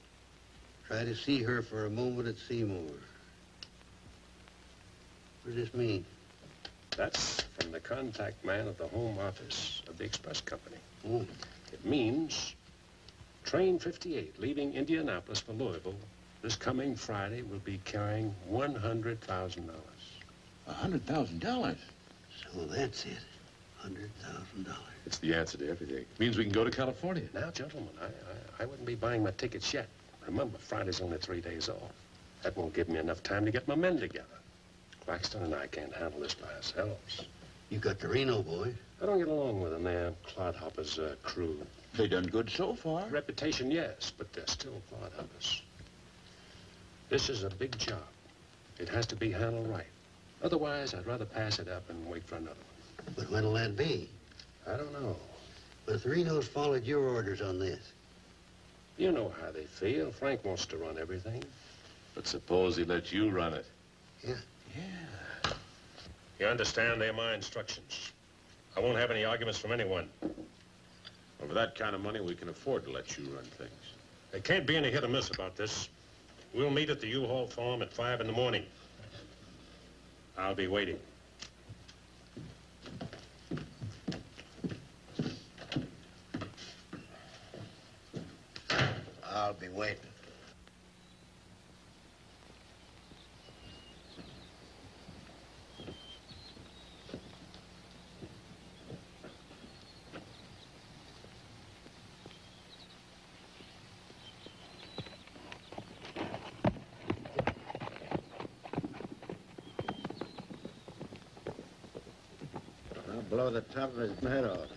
Try to see her for a moment at Seymour. What does this mean? That's from the contact man at the home office of the express company. Oh. It means train 58 leaving Indianapolis for Louisville this coming Friday will be carrying $100,000. $100,000? So that's it. $100,000. It's the answer to everything. It means we can go to California. Now, gentlemen, I wouldn't be buying my tickets yet. Remember, Friday's only 3 days off. That won't give me enough time to get my men together. Claxton and I can't handle this by ourselves. You got the Reno boy. I don't get along with them. They're clodhoppers' crew. They done good so far. Reputation, yes, but they're still clodhoppers. This is a big job. It has to be handled right. Otherwise, I'd rather pass it up and wait for another one. But when'll that be? I don't know. But the Renos followed your orders on this. You know how they feel. Frank wants to run everything. But suppose he let you run it. Yeah. Yeah. You understand, they're my instructions. I won't have any arguments from anyone. Well, for that kind of money, we can afford to let you run things. There can't be any hit or miss about this. We'll meet at the U-Haul farm at 5 in the morning. I'll be waiting. I'll be waiting. I'll blow the top of his head off.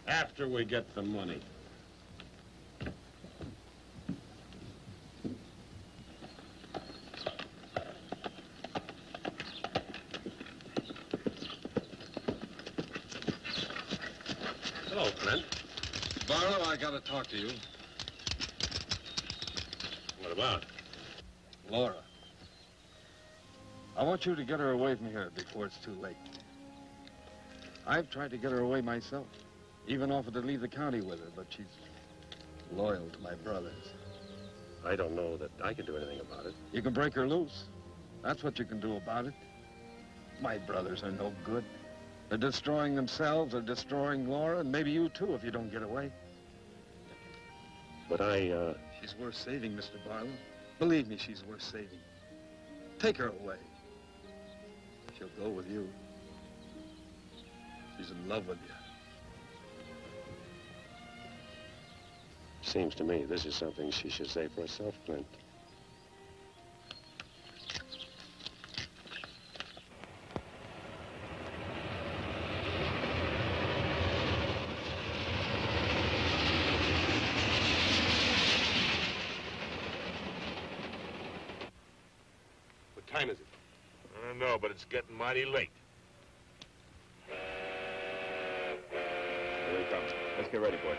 After we get the money. Hello, Clint. Barlow, I gotta talk to you. What about? Laura. I want you to get her away from here before it's too late. I've tried to get her away myself. Even offered to leave the county with her, but she's loyal to my brothers. I don't know that I can do anything about it. You can break her loose. That's what you can do about it. My brothers are no good. They're destroying themselves, they're destroying Laura, and maybe you too if you don't get away. But She's worth saving, Mr. Barlow. Believe me, she's worth saving. Take her away. She'll go with you. She's in love with you. Seems to me this is something she should say for herself, Clint. time is it? I don't know, but it's getting mighty late. Here he comes. Let's get ready, boys.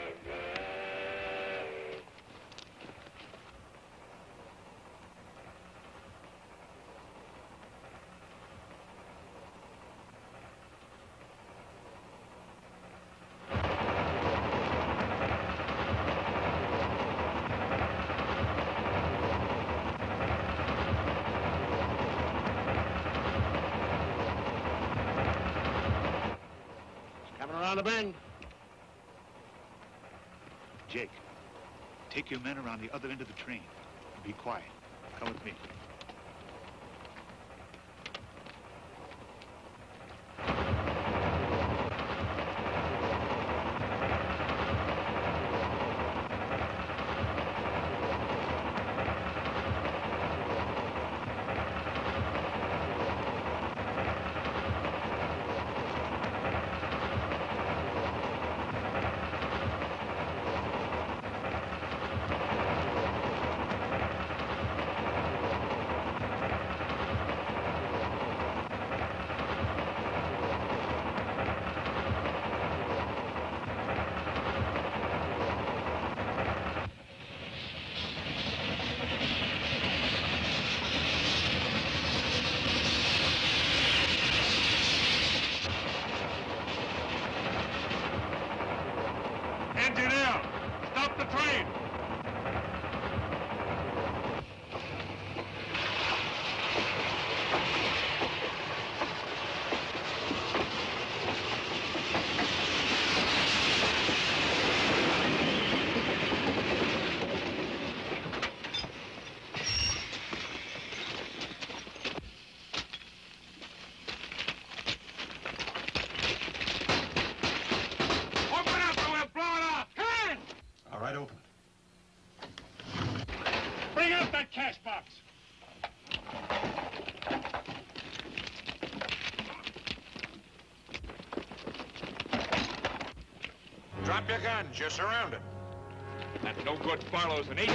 Around the bend. Jake, take your men around the other end of the train. And be quiet. Come with me. Engineer, stop the train! All right, open it. Bring out that cash box! Drop your guns. You're surrounded. That's no good. Barlow's an 8.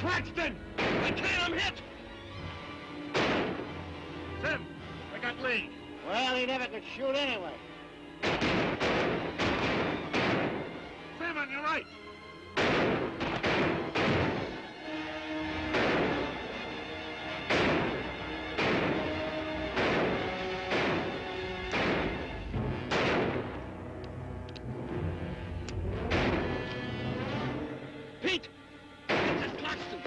Claxton! I can't, I'm hit! Sim, I got Lee. Well, he never could shoot anyway. Sim, on your right. Pete! This is Claxton.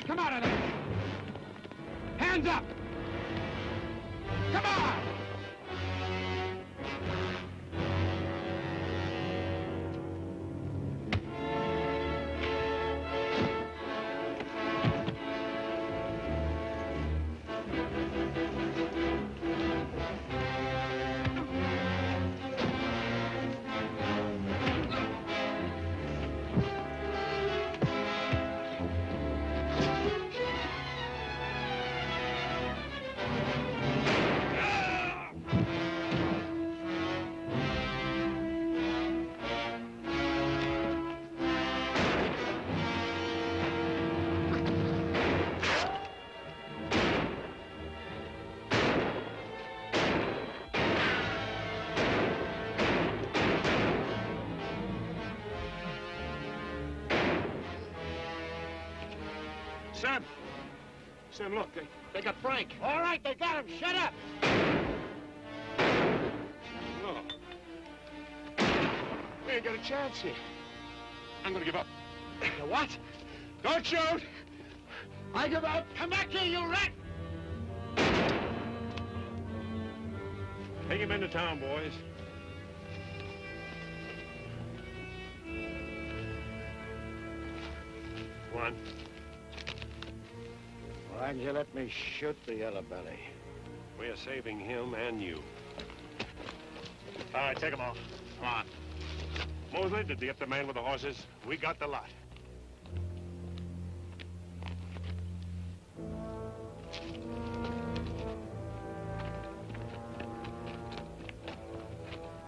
come out of there! Hands up! Come on! Sam, look, they got Frank. All right, they got him. Shut up. No. We ain't got a chance here. I'm gonna give up. You what? Don't shoot! I give up. Come back here, you rat. Take him into town, boys. One. Why didn't you let me shoot the yellow belly? We're saving him and you. All right, take him off. Come on. Mosley, did you get the man with the horses? We got the lot.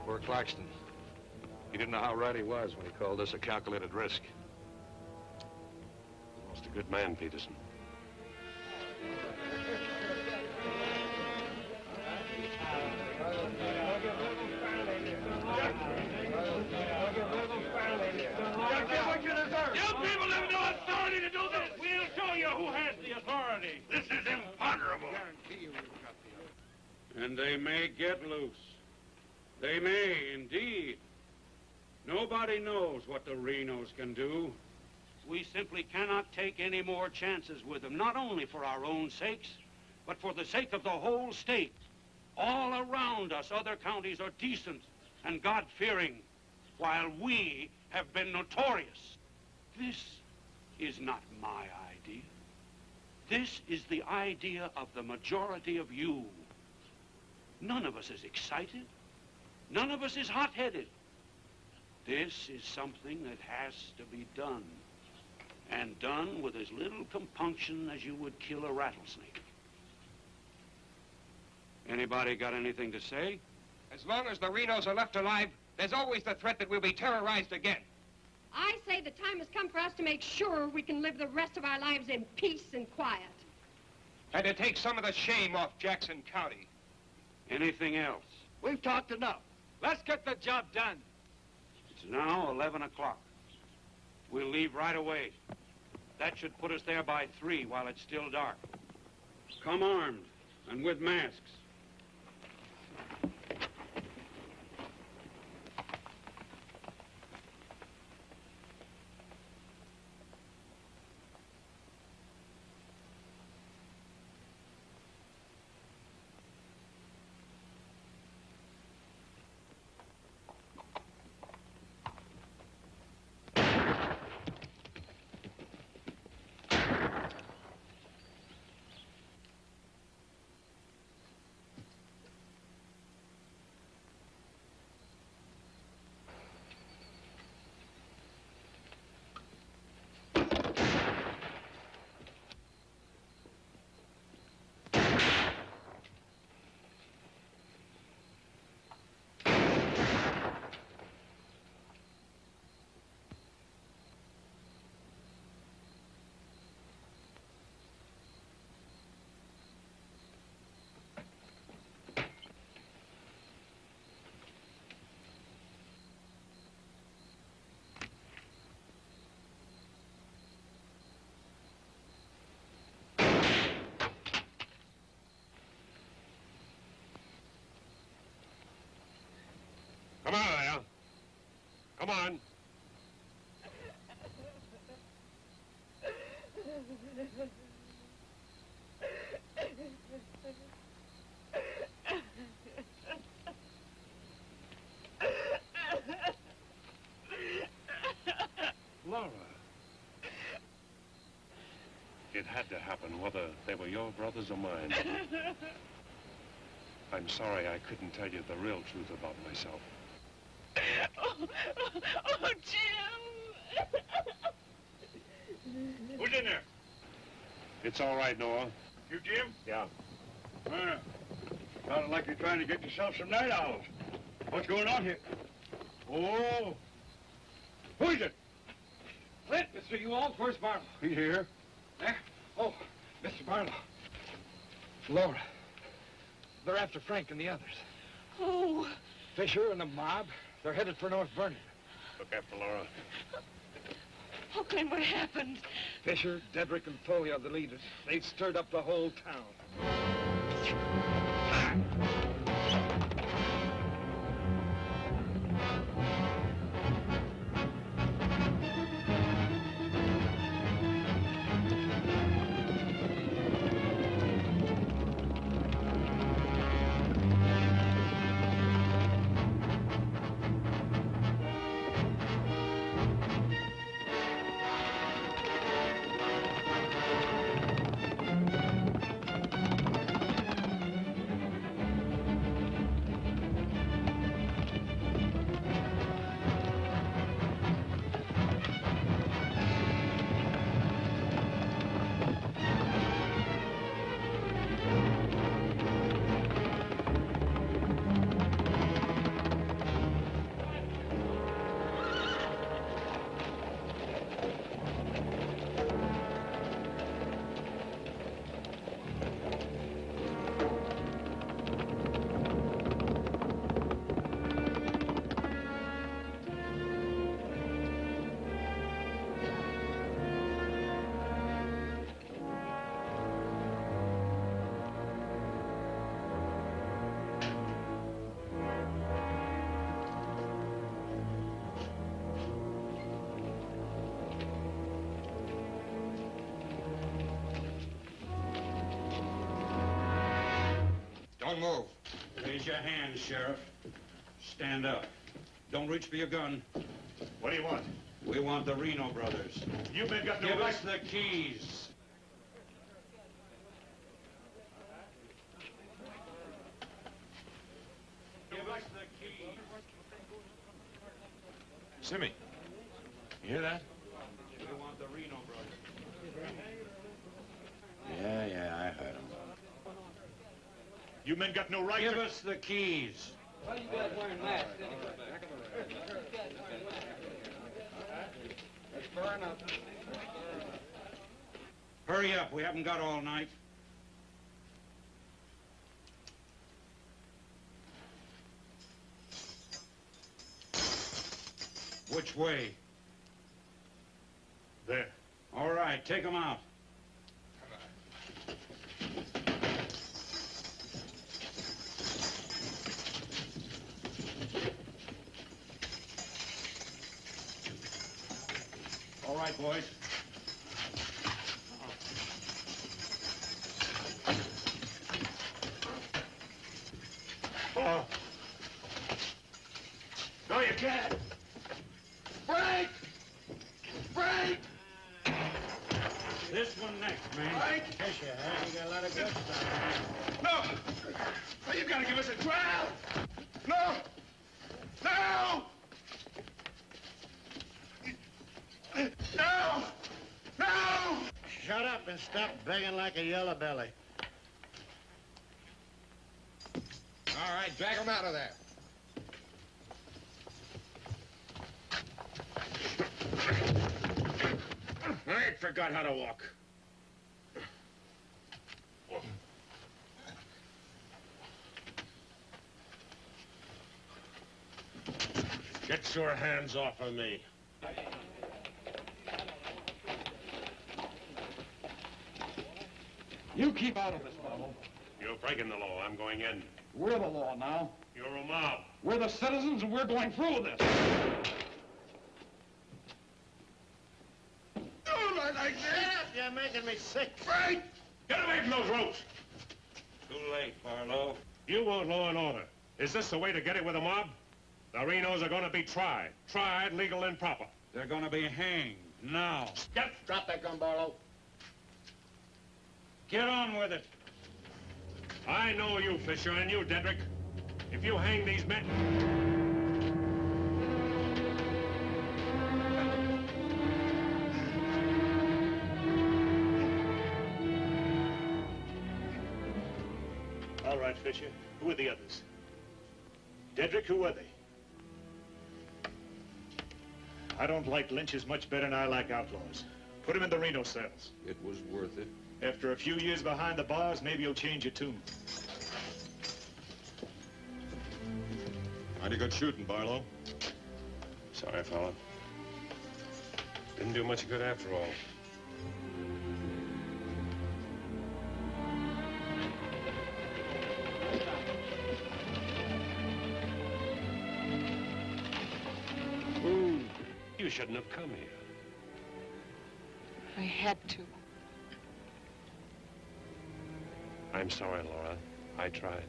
Poor Claxton. He didn't know how right he was when he called this a calculated risk. Lost a good man, Peterson. You people have no authority to do this! We'll show you who has the authority! This is imponderable! And they may get loose. They may, indeed. Nobody knows what the Renos can do. We simply cannot take any more chances with them, not only for our own sakes, but for the sake of the whole state. All around us, other counties are decent and God-fearing, while we have been notorious. This is not my idea. This is the idea of the majority of you. None of us is excited. None of us is hot-headed. This is something that has to be done, and done with as little compunction as you would kill a rattlesnake. Anybody got anything to say? As long as the Renos are left alive, there's always the threat that we'll be terrorized again. I say the time has come for us to make sure we can live the rest of our lives in peace and quiet. And to take some of the shame off Jackson County. Anything else? We've talked enough. Let's get the job done. It's now 11 o'clock. We'll leave right away. That should put us there by 3 while it's still dark. Come armed and with masks. Come on, Al. Come on. It had to happen, whether they were your brothers or mine. I'm sorry I couldn't tell you the real truth about myself. Oh, Jim! Who's in there? It's all right, Noah. You, Jim? Yeah. Sounded like you're trying to get yourself some night owls. What's going on here? Oh. Who is it? Clint, Mr. Ewald, where's Barlow? He here. There? Oh, Mr. Barlow. Laura. They're after Frank and the others. Oh. Fisher and the mob. They're headed for North Vernon. Look after Laura. Oh, Clint, what happened? Fisher, Dedrick, and Foley are the leaders. They've stirred up the whole town. Don't move. Raise your hands, Sheriff. Stand up. Don't reach for your gun. What do you want? We want the Reno brothers. You men got no Give right. us the keys. Give us the keys. Simmy, you hear that? We want the Reno brothers. Yeah, I heard him. You men got no right Give to... us the keys. Why you guys wearing masks anyway? Let's burn up. Hurry up. We haven't got all night. Which way? There. All right, take them out. All right, boys. Oh. No, you can't. Frank! Frank! This one next, man. Frank! Fisher, huh? You got a lot of good stuff. No! No, you gotta give us a trial! No! No! No! No! Shut up and stop begging like a yellow belly. All right, drag him out of there. I ain't forgot how to walk. Get your hands off of me. You keep out of this, Barlow. You're breaking the law. I'm going in. We're the law now. You're a mob. We're the citizens, and we're going through with this. Don't like that! Shut up! You're making me sick. Frank! Get away from those ropes! Too late, Barlow. You want law and order. Is this the way to get it with a mob? The Renos are going to be tried. Tried, legal, and proper. They're going to be hanged now. Drop that gun, Barlow. Get on with it. I know you, Fisher, and you, Dedrick. If you hang these men... All right, Fisher. Who are the others? Dedrick, who are they? I don't like lynches much better than I like outlaws. Put him in the Reno cells. It was worth it. After a few years behind the bars, maybe you'll change your tune. Mighty good shooting, Barlow. Sorry, fella. Didn't do much good after all. You shouldn't have come here. I had to. I'm sorry, Laura. I tried.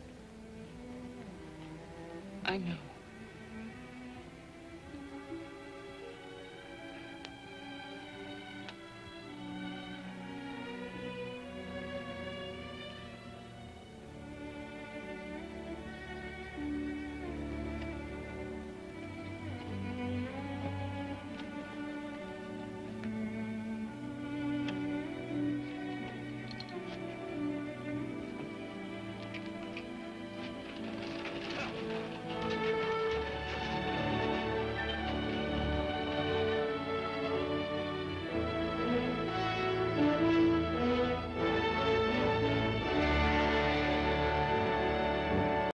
I know.